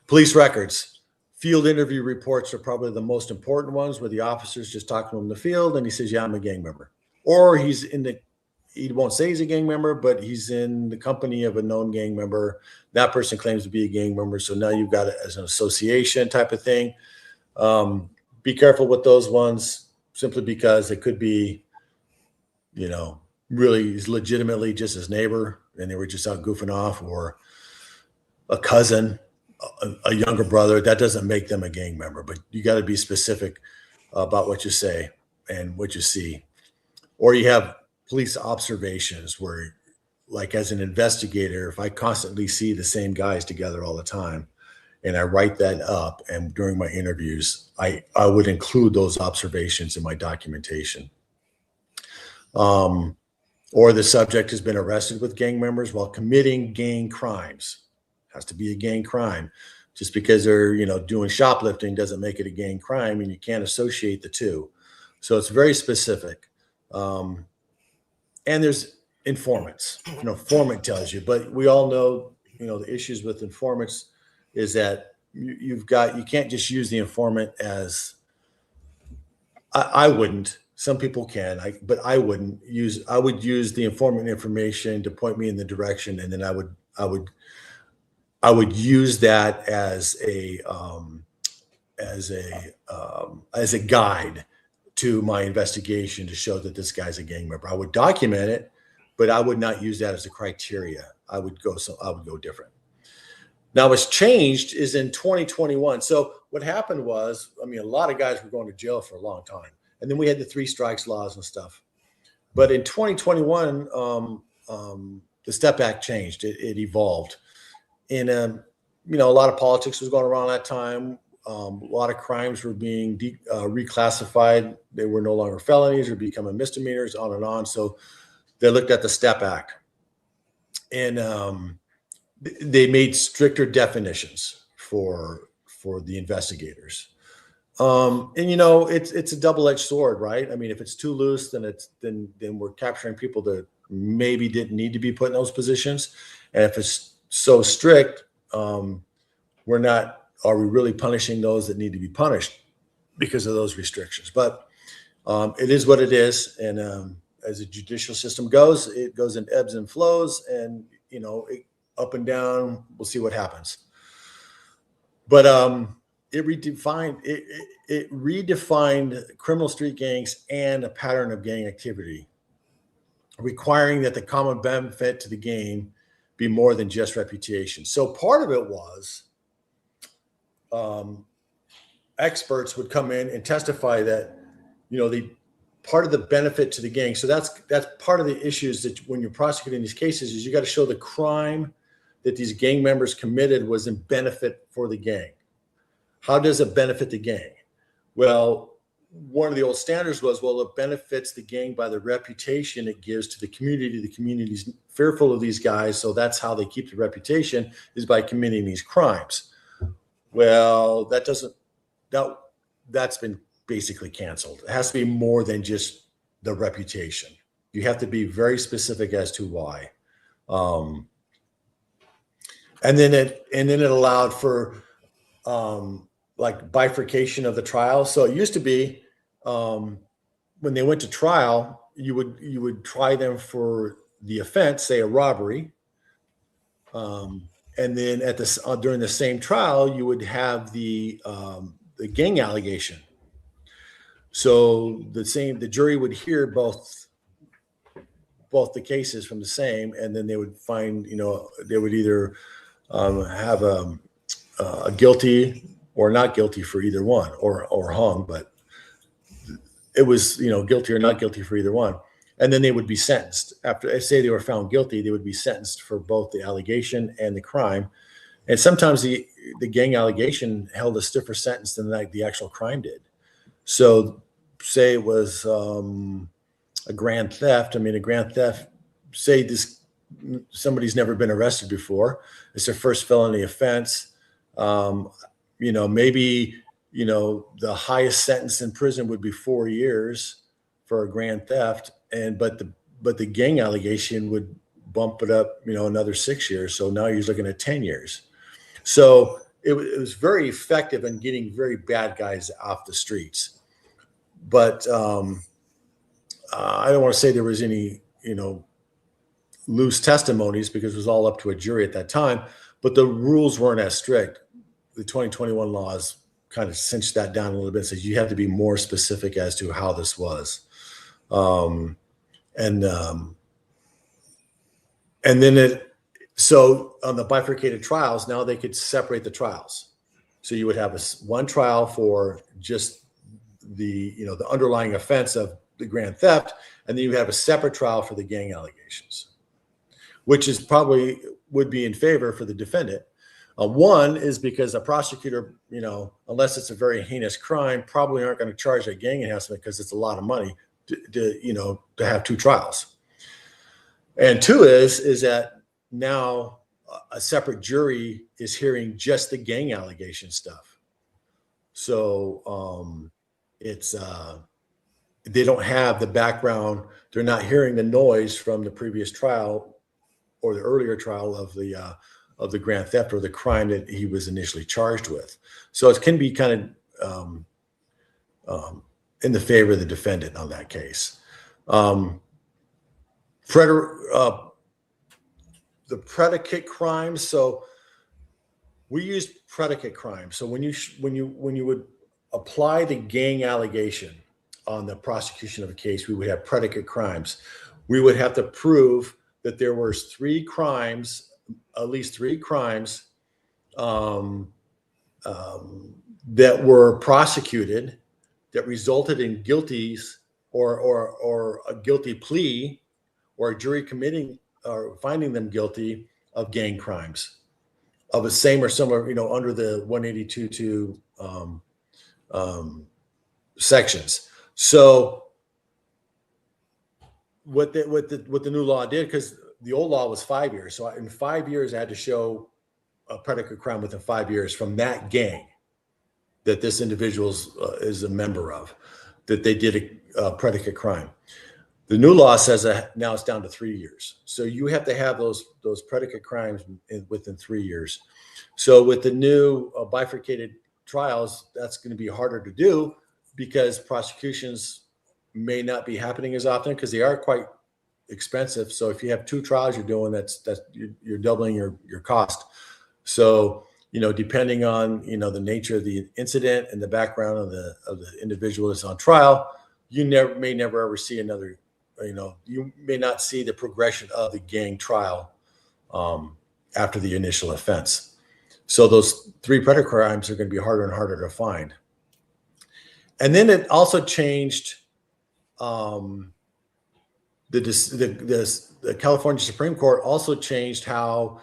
Speaker 3: Police records, field interview reports are probably the most important ones, where the officer's just talking to him in the field and he says, yeah, I'm a gang member. Or he won't say he's a gang member, but he's in the company of a known gang member. That person claims to be a gang member. So now you've got it as an association type of thing. Be careful with those ones, simply because it could be, really legitimately just his neighbor and they were just out goofing off, or a cousin, a younger brother. That doesn't make them a gang member, but you got to be specific about what you say and what you see. Or you have police observations where, like as an investigator, if I constantly see the same guys together all the time and I write that up, and during my interviews, I would include those observations in my documentation. or the subject has been arrested with gang members while committing gang crimes. Has to be a gang crime. Just because they're, doing shoplifting doesn't make it a gang crime, and you can't associate the two. So it's very specific. And there's informants. Informant tells you, but we all know, the issues with informants is that you can't just use the informant as, I wouldn't. Some people can, but I wouldn't use. I would use the informant information to point me in the direction, and then I would use that as a guide to my investigation to show that this guy's a gang member. I would document it, but I would not use that as a criteria. I would go different. Now, what's changed is in 2021. So what happened was, a lot of guys were going to jail for a long time. And then we had the 3 strikes laws and stuff. But in 2021, the STEP Act changed. It evolved. And, a lot of politics was going around that time. A lot of crimes were being reclassified. They were no longer felonies or becoming misdemeanors, on and on. So they looked at the STEP Act. And they made stricter definitions for the investigators. And it's a double-edged sword, right? If it's too loose, then we're capturing people that maybe didn't need to be put in those positions. And if it's so strict, are we really punishing those that need to be punished because of those restrictions? But it is what it is. And as the judicial system goes, it goes in ebbs and flows, and up and down. We'll see what happens. But it redefined criminal street gangs and a pattern of gang activity, requiring that the common benefit to the gang be more than just reputation. So part of it was experts would come in and testify that, the part of the benefit to the gang. So that's part of the issues that when you're prosecuting these cases is you got to show the crime that these gang members committed was in benefit for the gang. How does it benefit the gang? Well, one of the old standards was, it benefits the gang by the reputation it gives to the community. The community's fearful of these guys, so that's how they keep the reputation, is by committing these crimes. Well, that's been basically canceled. It has to be more than just the reputation. You have to be very specific as to why. And then it allowed for bifurcation of the trial. So it used to be when they went to trial, you would try them for the offense, say a robbery, and then during the same trial, you would have the gang allegation. So the jury would hear both the cases from the same, and then they would find, they would either have a guilty or not guilty for either one, or hung, but it was, guilty or not guilty for either one. And then they would be sentenced. After, say they were found guilty, they would be sentenced for both the allegation and the crime. And sometimes the gang allegation held a stiffer sentence than the actual crime did. So say it was a grand theft. A grand theft, say somebody's never been arrested before. It's their first felony offense. Maybe, the highest sentence in prison would be 4 years for a grand theft. But the gang allegation would bump it up, another 6 years. So now you're looking at 10 years. So it was very effective in getting very bad guys off the streets. But I don't want to say there was any, loose testimonies, because it was all up to a jury at that time, but the rules weren't as strict. The 2021 laws kind of cinched that down a little bit, says you have to be more specific as to how this was. And then so on the bifurcated trials, now they could separate the trials. So you would have one trial for just the underlying offense of the grand theft, and then you have a separate trial for the gang allegations, which is probably would be in favor for the defendant. One is because a prosecutor, unless it's a very heinous crime, probably aren't going to charge a gang enhancement because it's a lot of money. to have two trials. And two is that now a separate jury is hearing just the gang allegation stuff. So it's they don't have the background. They're not hearing the noise from the previous trial or the earlier trial of the grand theft or the crime that he was initially charged with. So it can be kind of in the favor of the defendant on that case. The predicate crimes. So we use predicate crimes. So when you would apply the gang allegation on the prosecution of a case, we would have predicate crimes. We would have to prove that there were at least three crimes that were prosecuted that resulted in guilties or a guilty plea or a jury committing or finding them guilty of gang crimes of the same or similar, under the 182 sections. So what the new law did, because the old law was 5 years. So in 5 years, I had to show a predicate crime within 5 years from that gang that this individual is a member of, that they did a predicate crime. The new law says that now it's down to 3 years. So you have to have those predicate crimes within 3 years. So with the new bifurcated trials, that's going to be harder to do because prosecutions may not be happening as often because they are quite expensive. So if you have two trials you're doing, you're doubling your cost. So, depending on, the nature of the incident and the background of the individual that's on trial, you may never ever see another, you may not see the progression of the gang trial after the initial offense. So those three predicate crimes are going to be harder and harder to find. And then it also changed the California Supreme Court also changed how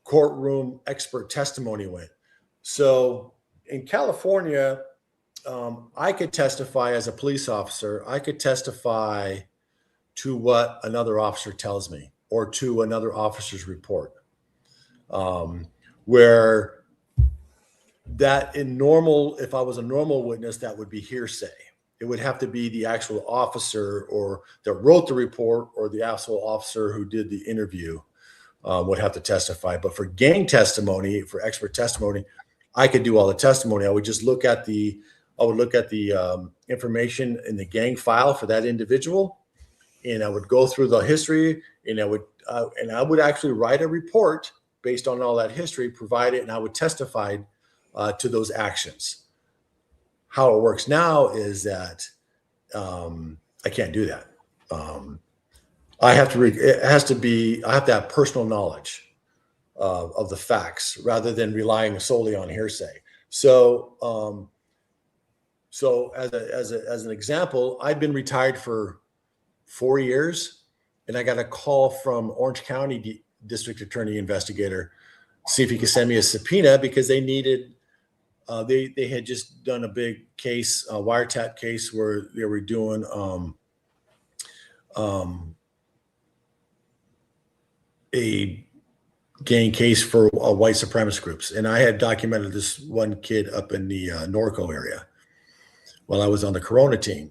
Speaker 3: courtroom expert testimony went. So in California, I could testify as a police officer. I could testify to what another officer tells me or to another officer's report. Where that if I was a normal witness, that would be hearsay. It would have to be the actual officer or that wrote the report or the actual officer who did the interview would have to testify. But for gang testimony, for expert testimony, I could do all the testimony. I would just look at the information in the gang file for that individual, and I would go through the history, and I would actually write a report based on all that history, provide it, and I would testify to those actions. How it works now is that I can't do that. I have to have personal knowledge of the facts rather than relying solely on hearsay. So as an example, I've been retired for 4 years, and I got a call from Orange County District Attorney Investigator, see if he could send me a subpoena because they needed. They had just done a big case, a wiretap case, where they were doing a gang case for white supremacist groups, and I had documented this one kid up in the Norco area while I was on the Corona team,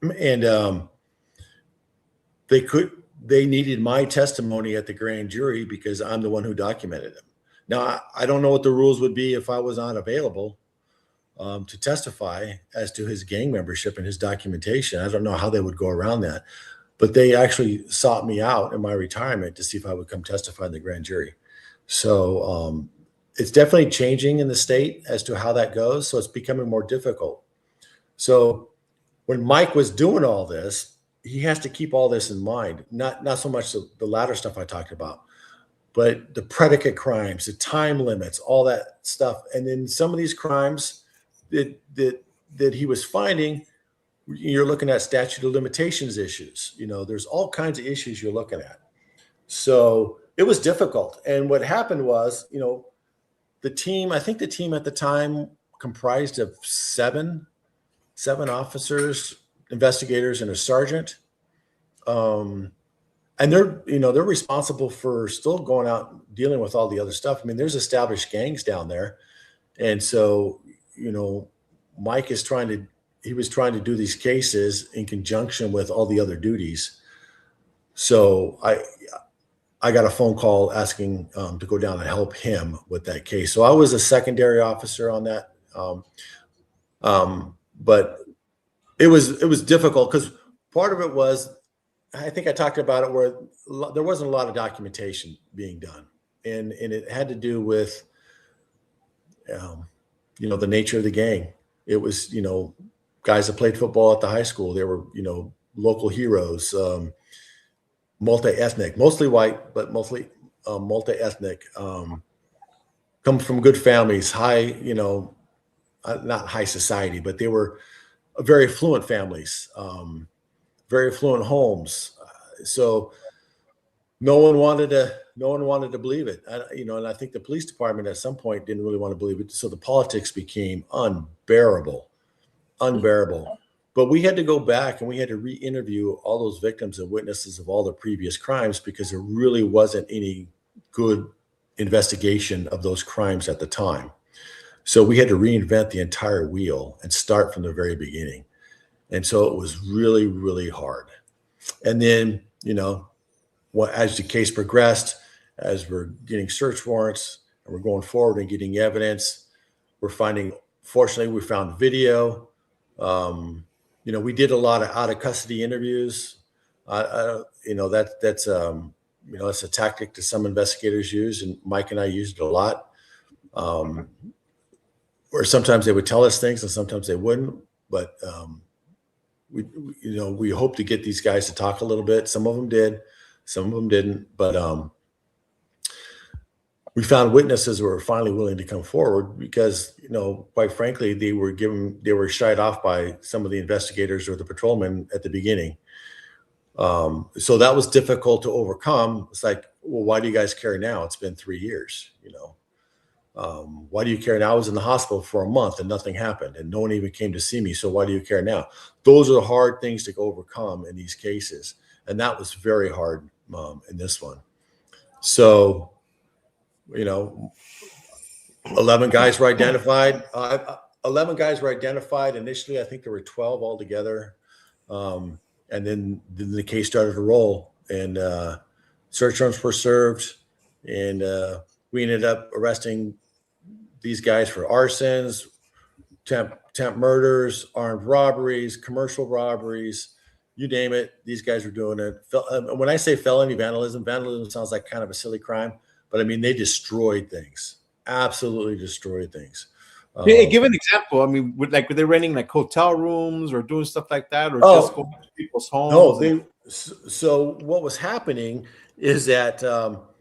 Speaker 3: and they needed my testimony at the grand jury because I'm the one who documented them. Now, I don't know what the rules would be if I was not available to testify as to his gang membership and his documentation. I don't know how they would go around that, but they actually sought me out in my retirement to see if I would come testify in the grand jury. So it's definitely changing in the state as to how that goes. So it's becoming more difficult. So when Mike was doing all this, he has to keep all this in mind, not so much the latter stuff I talked about, but the predicate crimes, the time limits, all that stuff. And then some of these crimes that he was finding, you're looking at statute of limitations issues. There's all kinds of issues you're looking at. So it was difficult. And what happened was, the team at the time comprised of seven officers, investigators and a sergeant. And they're responsible for still going out and dealing with all the other stuff. I mean, there's established gangs down there. And so, Mike was trying to do these cases in conjunction with all the other duties. So I got a phone call asking to go down and help him with that case. So I was a secondary officer on that. But it was difficult because part of it was, I think I talked about it, where there wasn't a lot of documentation being done. And it had to do with, the nature of the gang. It was, guys that played football at the high school. They were, local heroes, multi-ethnic, mostly white, but mostly multi-ethnic, come from good families, high, not high society, but they were very affluent families, very affluent homes. So no one wanted to believe it. And I think the police department at some point didn't really want to believe it. So the politics became unbearable. But we had to go back and we had to re-interview all those victims and witnesses of all the previous crimes because there really wasn't any good investigation of those crimes at the time. So we had to reinvent the entire wheel and start from the very beginning. And so it was really, really hard. And then, as the case progressed, as we're getting search warrants and we're going forward and getting evidence, fortunately, we found video. We did a lot of out of custody interviews. That's a tactic that some investigators use, and Mike and I used it a lot. Or sometimes they would tell us things and sometimes they wouldn't, but we hope to get these guys to talk a little bit. Some of them did, some of them didn't, but we found witnesses who were finally willing to come forward because, quite frankly, they were shied off by some of the investigators or the patrolmen at the beginning. So that was difficult to overcome. It's like, well, why do you guys care now? It's been 3 years, why do you care now? I was in the hospital for a month and nothing happened and no one even came to see me. So why do you care now? Those are the hard things to overcome in these cases. And that was very hard in this one. So, 11 guys were identified. 11 guys were identified. Initially, I think there were 12 altogether. And then the case started to roll and search warrants were served. And we ended up arresting these guys for arsons, temp murders, armed robberies, commercial robberies, you name it. These guys were doing it. When I say felony vandalism sounds like kind of a silly crime, but I mean, they destroyed things, absolutely destroyed things.
Speaker 6: Give an example. I mean, were they renting like hotel rooms or doing stuff like that, or just going to people's homes?
Speaker 3: No, so what was happening is that,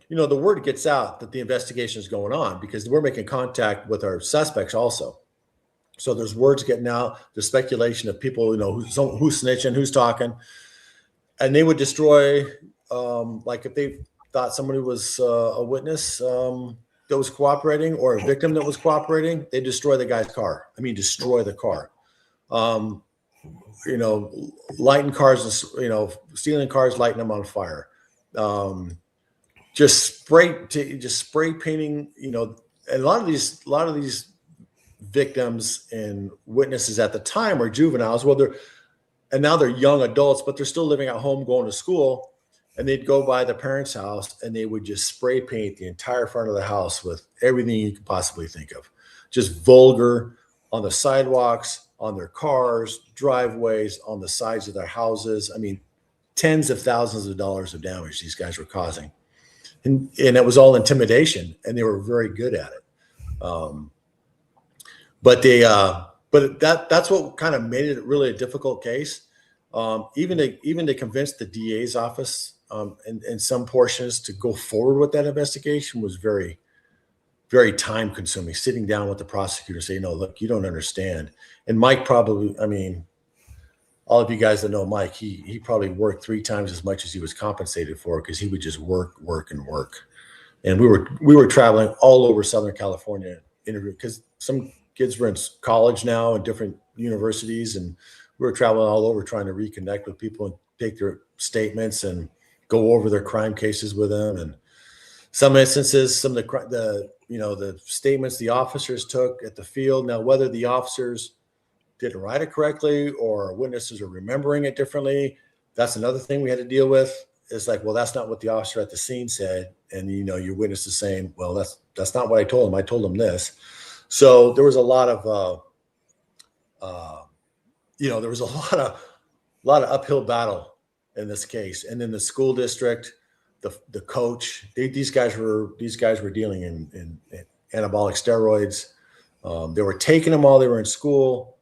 Speaker 3: the word gets out that the investigation is going on because we're making contact with our suspects also. So there's words getting out, there's speculation of people, who's snitching, who's talking, and they would destroy, like if they thought somebody was a witness that was cooperating or a victim that was cooperating, they destroy the guy's car. I mean, destroy the car. Lighting cars, stealing cars, lighting them on fire. Just spray painting, and a lot of these victims and witnesses at the time were juveniles. And now they're young adults, but they're still living at home, going to school. And they'd go by the parents' house and they would just spray paint the entire front of the house with everything you could possibly think of. Just vulgar on the sidewalks, on their cars, driveways, on the sides of their houses. I mean, tens of thousands of dollars of damage these guys were causing. And it was all intimidation, and they were very good at it. But that's what kind of made it really a difficult case. Even to convince the DA's office in some portions to go forward with that investigation was very, very time consuming. Sitting down with the prosecutor, saying, "No, look, you don't understand." And Mike probably, I mean, all of you guys that know Mike, he probably worked 3 times as much as he was compensated for because he would just work. And we were traveling all over Southern California interviewing because some kids were in college now in different universities, and we were traveling all over trying to reconnect with people and take their statements and go over their crime cases with them. And some instances, some of the statements the officers took at the field. Now, whether the officers didn't write it correctly or witnesses are remembering it differently, that's another thing we had to deal with. It's like, well, that's not what the officer at the scene said. And, your witness is saying, well, that's not what I told him. I told him this. So there was a lot of, there was a lot of uphill battle in this case. And then the school district, the coach, these guys were dealing in anabolic steroids. They were taking them while they were in school.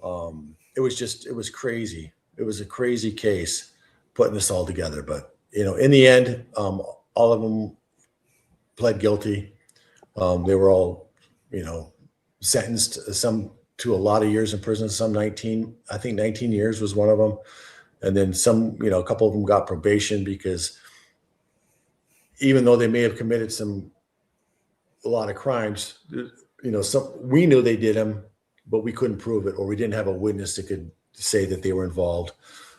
Speaker 3: It was crazy. It was a crazy case putting this all together. But, in the end, all of them pled guilty. They were all, sentenced, some to a lot of years in prison, some 19 years was one of them. And then some, a couple of them got probation because even though they may have committed a lot of crimes, we knew they did them, but we couldn't prove it, or we didn't have a witness that could say that they were involved.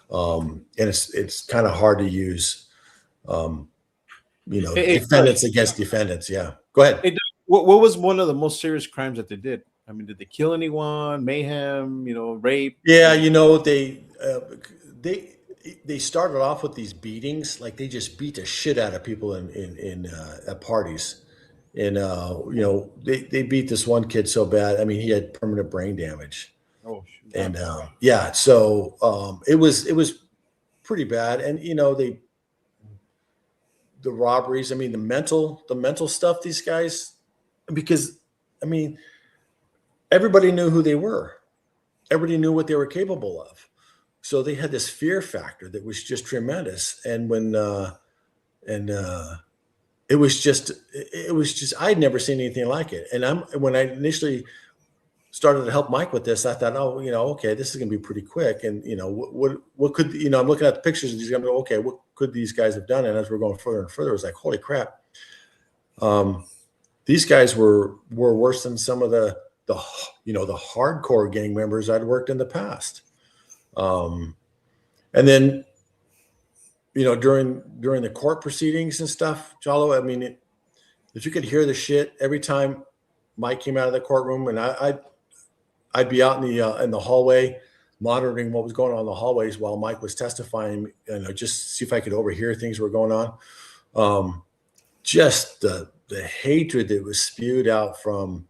Speaker 3: And it's kind of hard to use, defendants against defendants. Yeah. Go ahead.
Speaker 6: What was one of the most serious crimes that they did? I mean, did they kill anyone? Mayhem, rape?
Speaker 3: Yeah. They started off with these beatings. Like they just beat the shit out of people in at parties. And, they beat this one kid so bad. I mean, he had permanent brain damage.
Speaker 6: Oh, shoot.
Speaker 3: And, so it was pretty bad. And, the robberies, I mean, the mental stuff, these guys, because, I mean, everybody knew who they were. Everybody knew what they were capable of. So they had this fear factor that was just tremendous. And it was just, I'd never seen anything like it. And when I initially started to help Mike with this, I thought, okay, this is going to be pretty quick. And, what could, I'm looking at the pictures of these guys, okay, what could these guys have done? And as we're going further and further, it was like, holy crap. These guys were worse than some of the hardcore gang members I'd worked in the past. And then, during the court proceedings and stuff, Chalo, I mean, if you could hear the shit every time Mike came out of the courtroom, and I'd be out in the hallway monitoring what was going on in the hallways while Mike was testifying, and just see if I could overhear things that were going on. Just the hatred that was spewed out from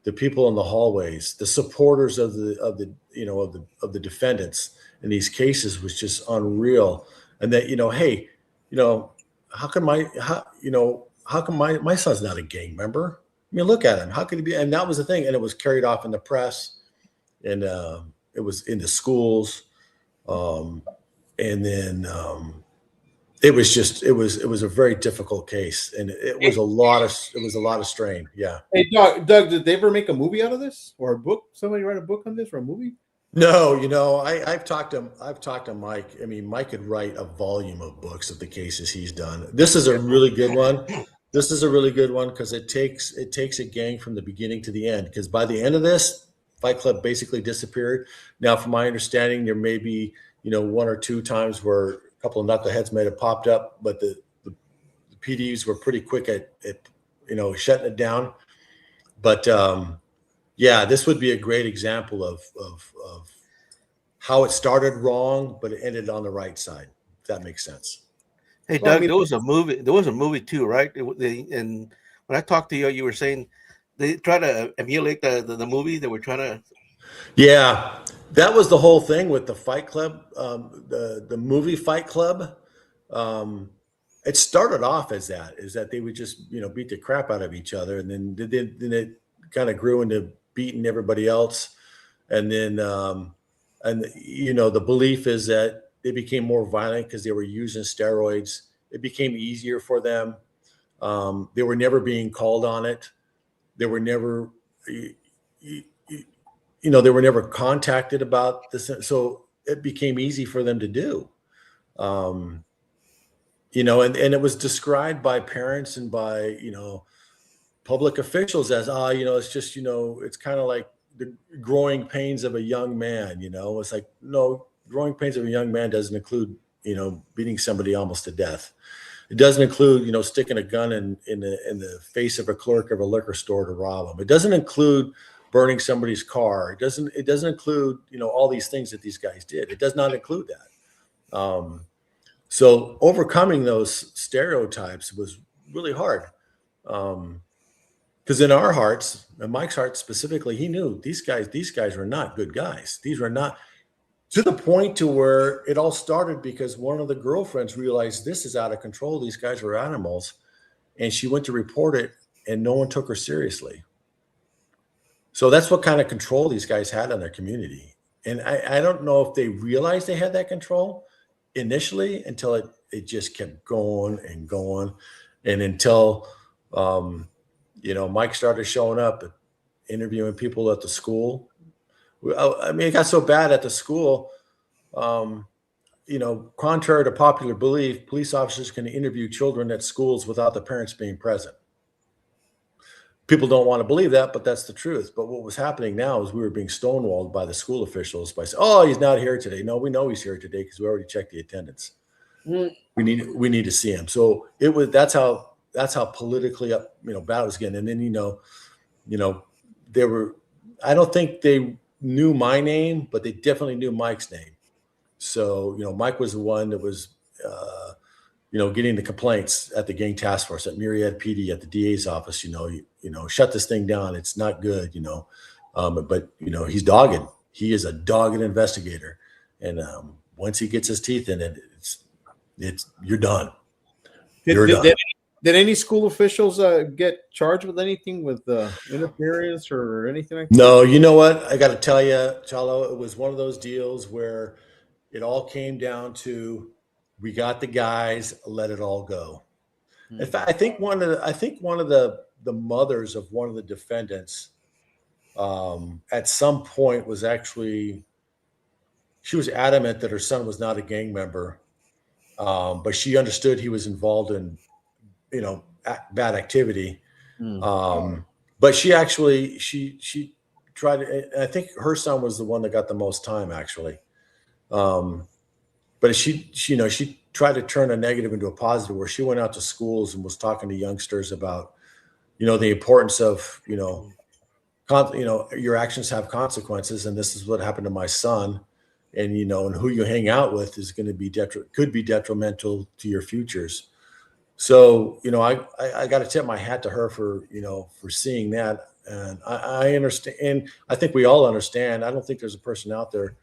Speaker 3: the people in the hallways, the supporters of the defendants in these cases was just unreal. And that, hey, how come my son's not a gang member? I mean, look at him. How could he be? And that was the thing. And it was carried off in the press, and it was in the schools. And then it was a very difficult case, and it was a lot of strain. Yeah.
Speaker 6: Hey, Doug, did they ever make a movie out of this, or a book? Somebody write a book on this, or a movie?
Speaker 3: No, I've talked to Mike. I mean, Mike could write a volume of books of the cases he's done. This is a really good one. Because it takes a gang from the beginning to the end. Because by the end of this, Fight Club basically disappeared. Now, from my understanding, there may be one or two times where a couple of knuckleheads might have popped up, but the PDs were pretty quick at shutting it down. But this would be a great example of how it started wrong, but it ended on the right side. If that makes sense.
Speaker 4: Hey, Doug, there was a movie too, right? And when I talked to you, you were saying they try to emulate the movie. They were trying to.
Speaker 3: Yeah, that was the whole thing with the Fight Club, the movie Fight Club. It started off as that they would just beat the crap out of each other, and then it kind of grew into beating everybody else, and then the belief is that they became more violent because they were using steroids. It became easier for them. They were never being called on it. They were never, they were never contacted about this. So it became easy for them to do. And it was described by parents and by, public officials as, it's just, it's kind of like the growing pains of a young man. It's like, no, growing pains of a young man doesn't include, beating somebody almost to death. It doesn't include, sticking a gun in the face of a clerk of a liquor store to rob them. It doesn't include burning somebody's car. It doesn't include, all these things that these guys did. It does not include that. So overcoming those stereotypes was really hard. Because in our hearts, in Mike's heart specifically, he knew these guys were not good guys. These were not, to the point to where it all started because one of the girlfriends realized this is out of control. These guys were animals. And she went to report it and no one took her seriously. So that's what kind of control these guys had on their community. And I don't know if they realized they had that control initially until it just kept going and going. And until, Mike started showing up, interviewing people at the school. I mean, it got so bad at the school, contrary to popular belief, police officers can interview children at schools without the parents being present. People don't want to believe that, but that's the truth. But what was happening now is we were being stonewalled by the school officials by saying, "Oh, he's not here today." No, we know he's here today because we already checked the attendance. We need to see him. So that's how politically up, bad it was getting. And then, they were, I don't think they knew my name, but they definitely knew Mike's name. So, Mike was the one that was, getting the complaints at the gang task force at Myriad PD at the DA's office, shut this thing down. It's not good, but he's dogged. He is a dogged investigator. And once he gets his teeth in it, you're done.
Speaker 6: Did any school officials get charged with anything with interference or anything like that?
Speaker 3: No, you know what? I got to tell you, Chalo, it was one of those deals where it all came down to, we got the guys, let it all go. In fact, I think one of the mothers of one of the defendants at some point was actually, she was adamant that her son was not a gang member, but she understood he was involved in bad activity. But she actually, she tried to, I think her son was the one that got the most time actually. But she tried to turn a negative into a positive where she went out to schools and was talking to youngsters about, the importance of, your actions have consequences. And this is what happened to my son. And, and who you hang out with is going to be could be detrimental to your futures. So, I got to tip my hat to her for seeing that. And I understand. And I think we all understand. I don't think there's a person out there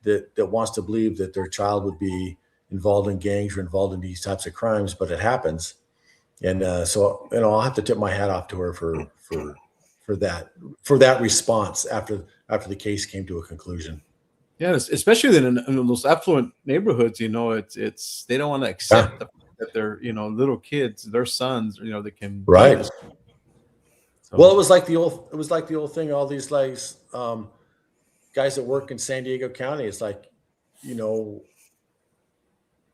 Speaker 3: that wants to believe that their child would be involved in gangs or involved in these types of crimes, but it happens. And so, I'll have to tip my hat off to her for that response after the case came to a conclusion.
Speaker 6: Yeah, especially in those affluent neighborhoods, it's they don't want to accept the that they're little kids, their sons, they can
Speaker 3: right.
Speaker 6: So.
Speaker 3: Well, it was like the old thing. All these guys that work in San Diego County. It's like,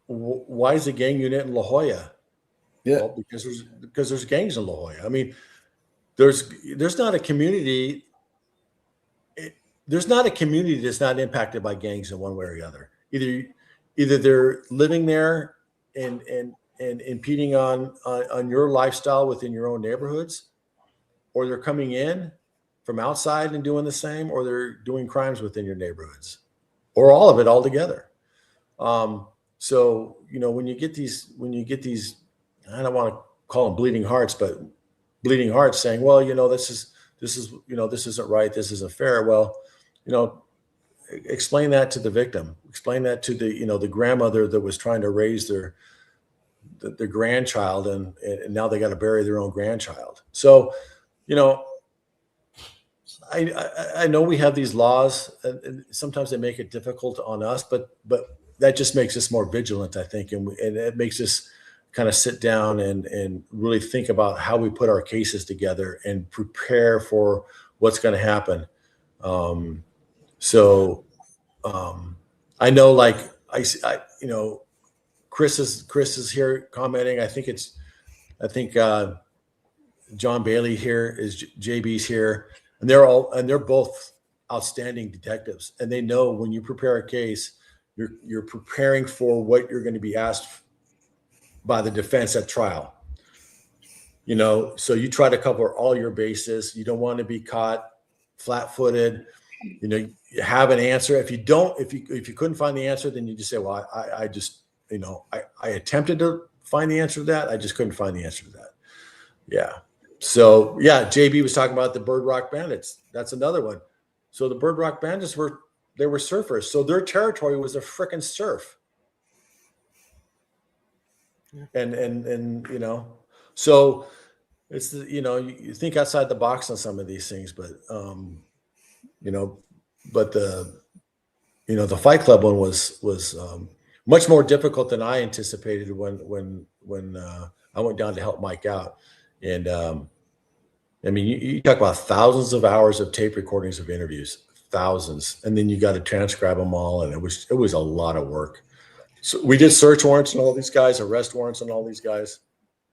Speaker 3: why is the gang unit in La Jolla?
Speaker 6: Yeah,
Speaker 3: well, because there's gangs in La Jolla. I mean, there's not a community. There's not a community that's not impacted by gangs in one way or the other. Either they're living there and impeding on your lifestyle within your own neighborhoods, or they're coming in from outside and doing the same, or they're doing crimes within your neighborhoods, or all of it all together. So, when you get these, I don't want to call them bleeding hearts, but bleeding hearts saying, well, this isn't right. This isn't fair. Well, explain that to the victim, explain that to the grandmother that was trying to raise their grandchild, and now they got to bury their own grandchild. So, I know we have these laws, and sometimes they make it difficult on us, but that just makes us more vigilant, I think. And it makes us kind of sit down and really think about how we put our cases together and prepare for what's going to happen. I know, like Chris is here commenting. I think John Bailey here is, JB's here, and they're both outstanding detectives, and they know when you prepare a case, you're preparing for what you're going to be asked by the defense at trial. You know, so you try to cover all your bases. You don't want to be caught flat-footed. You know, you have an answer. If you couldn't find the answer, then you just say, well, I just, you know, I attempted to find the answer to that. I just couldn't find the answer to that. Yeah. So yeah, JB was talking about the Bird Rock Bandits. That's another one. So the Bird Rock Bandits were surfers. So their territory was a frickin' surf. Yeah. And you know, so it's, you know, you think outside the box on some of these things, but you know, but the Fight Club one was much more difficult than I anticipated when I went down to help Mike out. And I mean, you talk about thousands of hours of tape recordings of interviews, thousands, and then you got to transcribe them all, and it was a lot of work. So we did search warrants on all these guys, arrest warrants on all these guys.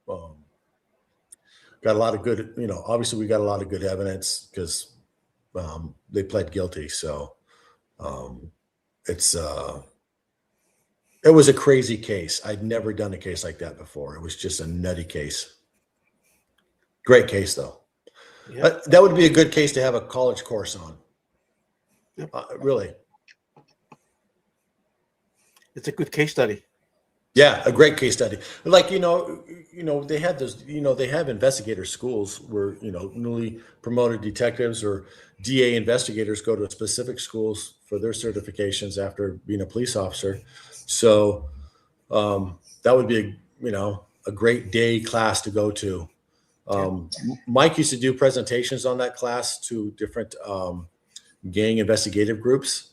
Speaker 3: Got a lot of good, you know, obviously we got a lot of good evidence because they pled guilty. So it was a crazy case. I'd never done a case like that before. It was just a nutty case. Great case though. Yep. That would be a good case to have a college course on. Yep. Really.
Speaker 4: It's a good case study.
Speaker 3: Yeah, a great case study. Like, you know, they had those, you know, they have investigator schools where, you know, newly promoted detectives or DA investigators go to specific schools for their certifications after being a police officer. So that would be, a great day class to go to. Mike used to do presentations on that class to different gang investigative groups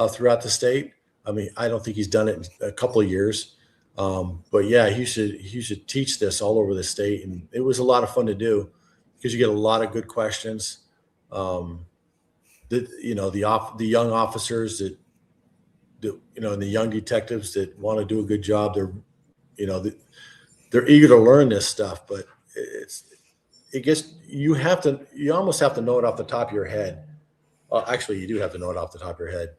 Speaker 3: throughout the state. I mean, I don't think he's done it in a couple of years. But yeah, he should teach this all over the state, and it was a lot of fun to do because you get a lot of good questions. The young officers and the young detectives that want to do a good job, they're eager to learn this stuff, but you almost have to know it off the top of your head. Actually, you do have to know it off the top of your head.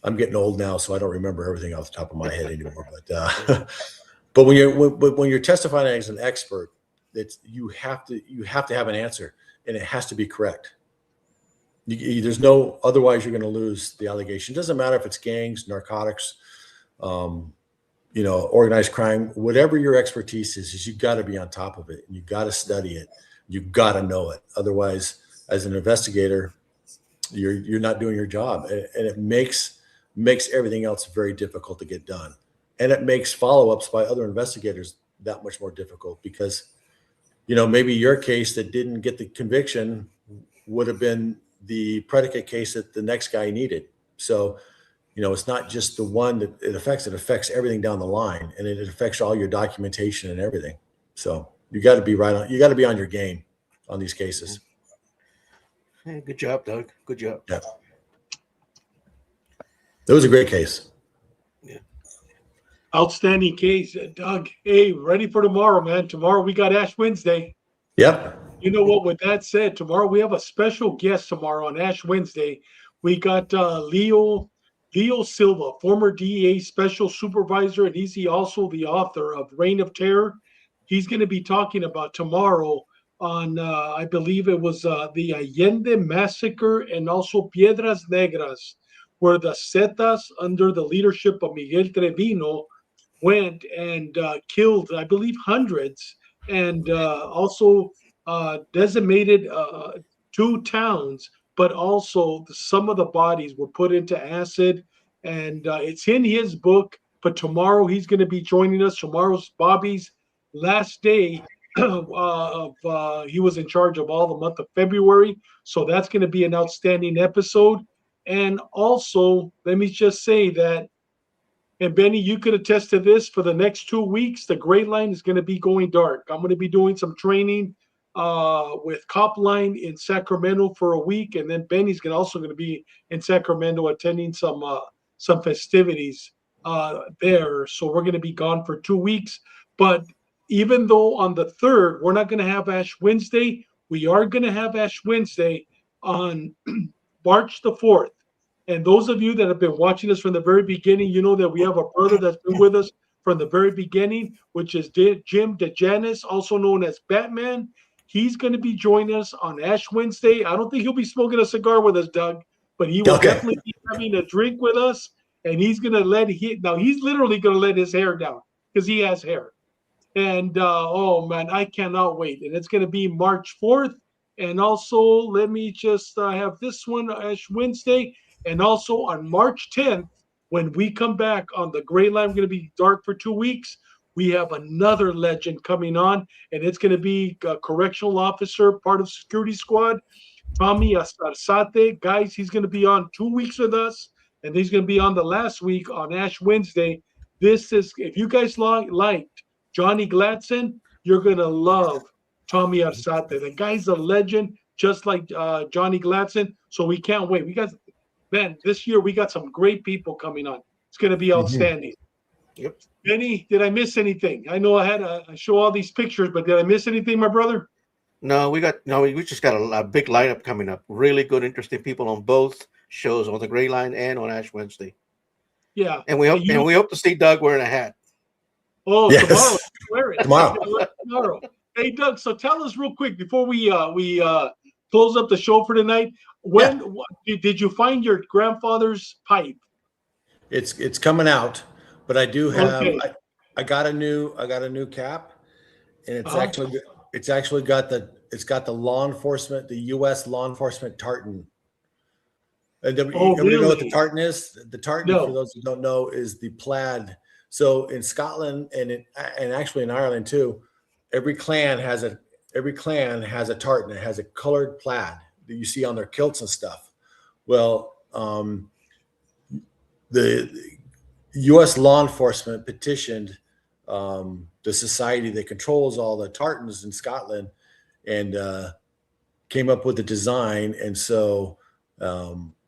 Speaker 3: I'm getting old now, so I don't remember everything off the top of my head anymore. But when you're testifying as an expert, you have to have an answer, and it has to be correct. There's no otherwise you're going to lose the allegation. It doesn't matter if it's gangs, narcotics, organized crime, whatever your expertise is you got to be on top of it, and you got to study it. You got to know it. Otherwise, as an investigator, you're not doing your job, and it makes everything else very difficult to get done. And it makes follow-ups by other investigators that much more difficult because, maybe your case that didn't get the conviction would have been the predicate case that the next guy needed. So, it's not just the one that it affects everything down the line, and it affects all your documentation and everything. So you got to be you got to be on your game on these cases.
Speaker 4: Hey, good job, Doug. Good job.
Speaker 3: Yeah. That was a great case.
Speaker 4: Yeah.
Speaker 2: Outstanding case, Doug. Hey, ready for tomorrow, man. Tomorrow we got Ash Wednesday.
Speaker 3: Yep.
Speaker 2: You know what? With that said, tomorrow we have a special guest tomorrow on Ash Wednesday. We got Leo Silva, former DEA special supervisor, and he's also the author of Reign of Terror. He's going to be talking about tomorrow on, I believe it was the Allende Massacre and also Piedras Negras, where the Zetas, under the leadership of Miguel Trevino, went and killed, I believe, hundreds, and also decimated 2 towns, but also some of the bodies were put into acid, and it's in his book. But tomorrow he's going to be joining us. Tomorrow's Bobby's last day he was in charge of all the month of February, so that's going to be an outstanding episode. And also, let me just say that, and Benny, you could attest to this, for the next 2 weeks, the Gray Line is going to be going dark. I'm going to be doing some training with Cop Line in Sacramento for a week, and then Benny's also going to be in Sacramento attending some festivities there. So we're going to be gone for 2 weeks. But even though on the 3rd, we're not going to have Ash Wednesday, we are going to have Ash Wednesday on March the 4th. And those of you that have been watching us from the very beginning, you know that we have a brother that's been with us from the very beginning, which is Jim DeJanis, also known as Batman. He's going to be joining us on Ash Wednesday. I don't think he'll be smoking a cigar with us, Doug, but he will definitely be having a drink with us. And he's going to now he's literally going to let his hair down because he has hair. And oh man, I cannot wait. And it's going to be March 4th. And also, let me just have this one, Ash Wednesday. And also on March 10th, when we come back on the Gray Line, we're going to be dark for 2 weeks. We have another legend coming on, and it's going to be a correctional officer, part of security squad, Tommy Astarzate. Guys, he's going to be on 2 weeks with us, and he's going to be on the last week on Ash Wednesday. This is, if you guys liked Johnny Gladson, you're going to love Tommy Arzate. The guy's a legend, just like Johnny Gladson. So we can't wait. Man, this year we got some great people coming on. It's going to be outstanding.
Speaker 4: Yep.
Speaker 2: Benny, did I miss anything? I know I show all these pictures, but did I miss anything, my brother?
Speaker 4: No, we just got a big lineup coming up. Really good, interesting people on both shows, on the Gray Line and on Ash Wednesday.
Speaker 2: Yeah.
Speaker 4: And we hope to see Doug wearing a hat.
Speaker 2: Oh,
Speaker 3: yes.
Speaker 2: Tomorrow. Wear it.
Speaker 3: Tomorrow.
Speaker 2: Hey, Doug, so tell us real quick before we close up the show for tonight. Did you find your grandfather's pipe?
Speaker 3: It's coming out, but I do have
Speaker 2: Okay.
Speaker 3: I got a new cap, and it's actually got the law enforcement, the U.S. law enforcement tartan. And everybody know what the tartan is? The tartan, for those who don't know, is the plaid. So in Scotland and actually in Ireland too, every clan has a tartan. It has a colored plaid that you see on their kilts and stuff. Well, the U.S. law enforcement petitioned the society that controls all the tartans in Scotland and came up with a design. And so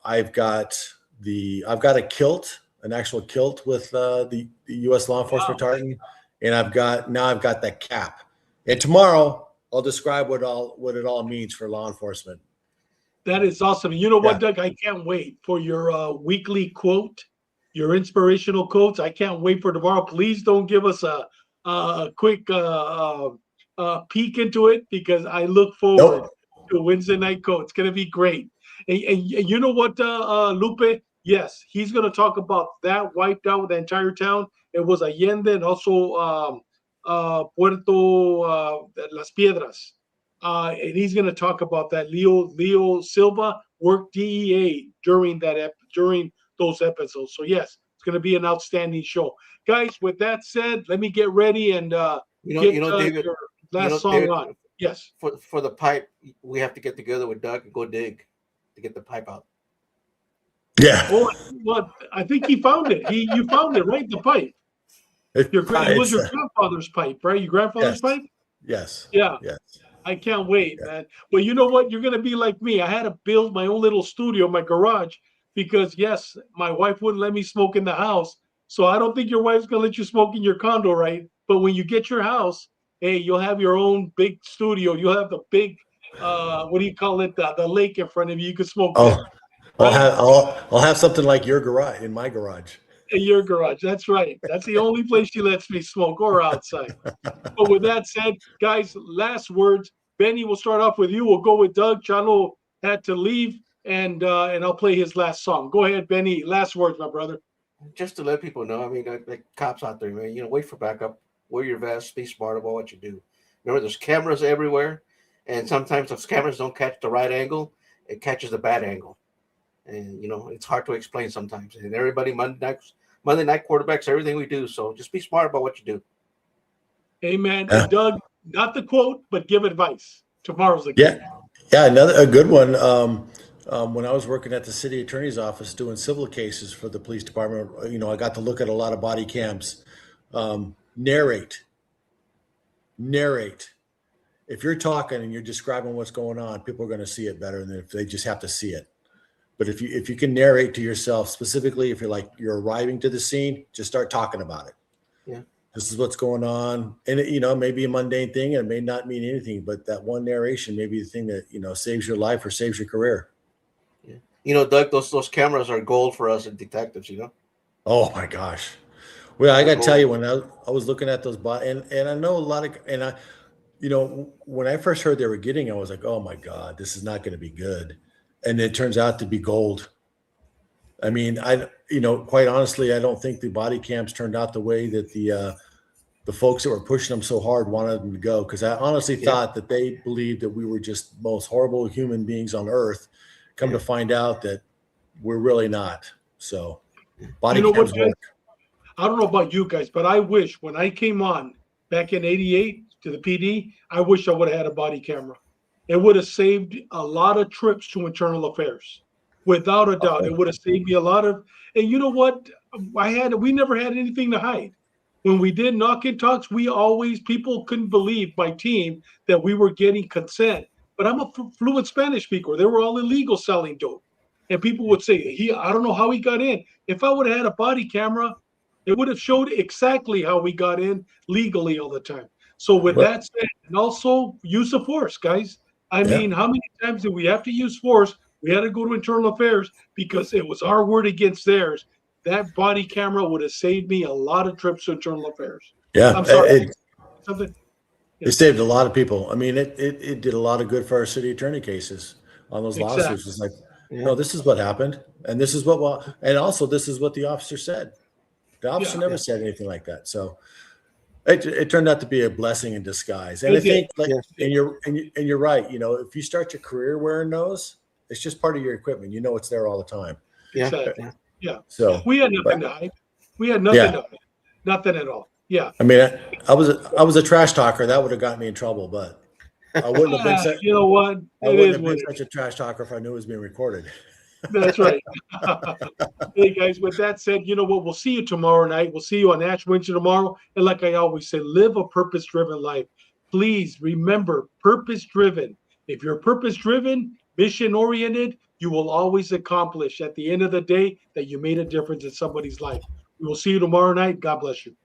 Speaker 3: I've got a kilt, an actual kilt with the U.S. law enforcement tartan, and I've got that cap. And tomorrow I'll describe what it all means for law enforcement.
Speaker 2: That is awesome. You know what, Doug? I can't wait for your weekly quote, your inspirational quotes. I can't wait for tomorrow. Please don't give us a quick peek into it, because I look forward to Wednesday night quote. It's going to be great. And you know what, Lupe? Yes, he's going to talk about that wiped out the entire town. It was Allende and also Puerto Las Piedras. And he's going to talk about that. Leo Silva worked DEA during those episodes. So yes, it's going to be an outstanding show, guys. With that said, let me get ready and
Speaker 4: David,
Speaker 2: your last song
Speaker 4: David,
Speaker 2: on. Yes,
Speaker 4: for the pipe, we have to get together with Doug and go dig to get the pipe out.
Speaker 3: Yeah.
Speaker 2: Oh, well, I think he found it. You found it, right? The pipe. It was your grandfather's pipe, right? Your grandfather's pipe.
Speaker 3: Yes.
Speaker 2: Yeah.
Speaker 3: Yes.
Speaker 2: I can't wait, man. But you know what? You're going to be like me. I had to build my own little studio in my garage because, yes, my wife wouldn't let me smoke in the house. So I don't think your wife's going to let you smoke in your condo, right? But when you get your house, hey, you'll have your own big studio. You'll have the big, what do you call it? The lake in front of you. You can smoke there.
Speaker 3: I'll have something like your garage, in my garage.
Speaker 2: In your garage. That's right. That's the only place she lets me smoke, or outside. But with that said, guys, last words. Benny, we'll start off with you. We'll go with Doug. Chalo had to leave, and I'll play his last song. Go ahead, Benny. Last words, my brother.
Speaker 4: Just to let people know, I mean, like cops out there, man, wait for backup, wear your vest, be smart about what you do. Remember, there's cameras everywhere, and sometimes those cameras don't catch the right angle. It catches the bad angle. And, it's hard to explain sometimes. And everybody, Monday night quarterbacks, everything we do. So just be smart about what you do.
Speaker 2: Amen. And Doug, not the quote, but give advice. Tomorrow's the quote.
Speaker 3: Yeah, a good one. When I was working at the city attorney's office doing civil cases for the police department, I got to look at a lot of body cams. Narrate. If you're talking and you're describing what's going on, people are going to see it better than if they just have to see it. But if you can narrate to yourself, specifically if you're arriving to the scene, just start talking about it.
Speaker 4: Yeah.
Speaker 3: This is what's going on. And it may be a mundane thing and it may not mean anything, but that one narration may be the thing that, saves your life or saves your career.
Speaker 4: Yeah. You know, Doug, those cameras are gold for us as detectives. You know.
Speaker 3: Oh my gosh. Well, I got to
Speaker 4: Gold.
Speaker 3: tell you, when I was looking at those and I know a lot of, and I, when I first heard they were getting, I was like, oh my God, this is not going to be good. And it turns out to be gold. I mean, quite honestly, I don't think the body cams turned out the way that the folks that were pushing them so hard wanted them to go. Cause I honestly thought that they believed that we were just most horrible human beings on earth. Come to find out that we're really not. So body cams work.
Speaker 2: I don't know about you guys, but I wish when I came on back in '88 to the PD, I wish I would have had a body camera. It would have saved a lot of trips to internal affairs. Without a doubt, it would have saved me a lot of. And you know what? We never had anything to hide. When we did knock-in talks, people couldn't believe, my team, that we were getting consent. But I'm a fluent Spanish speaker. They were all illegal selling dope. And people would say, I don't know how he got in. If I would have had a body camera, it would have showed exactly how we got in legally all the time. So with that said, and also use of force, guys. I mean, how many times did we have to use force? We had to go to internal affairs because it was our word against theirs. That body camera would have saved me a lot of trips to internal affairs.
Speaker 3: Yeah,
Speaker 2: I'm sorry.
Speaker 3: It saved a lot of people. I mean, it did a lot of good for our city attorney cases on those lawsuits. It's like, no, this is what happened, and this is and also this is what the officer said. The officer never said anything like that. So it turned out to be a blessing in disguise. And I think, and you're right. If you start your career wearing those, it's just part of your equipment. It's there all the time.
Speaker 4: Yeah.
Speaker 2: Exactly. Yeah.
Speaker 3: So
Speaker 2: we had nothing to hide. We had nothing to hide. Nothing at all. Yeah.
Speaker 3: I mean, I was a trash talker. That would have gotten me in trouble, but I wouldn't have been such.
Speaker 2: You know what?
Speaker 3: I wouldn't have been such a trash talker if I knew it was being recorded.
Speaker 2: That's right. Hey guys, with that said, you know what? We'll see you tomorrow night. We'll see you on Ash Wednesday tomorrow. And like I always say, live a purpose-driven life. Please remember, purpose-driven. If you're purpose-driven, mission-oriented, you will always accomplish at the end of the day that you made a difference in somebody's life. We will see you tomorrow night. God bless you.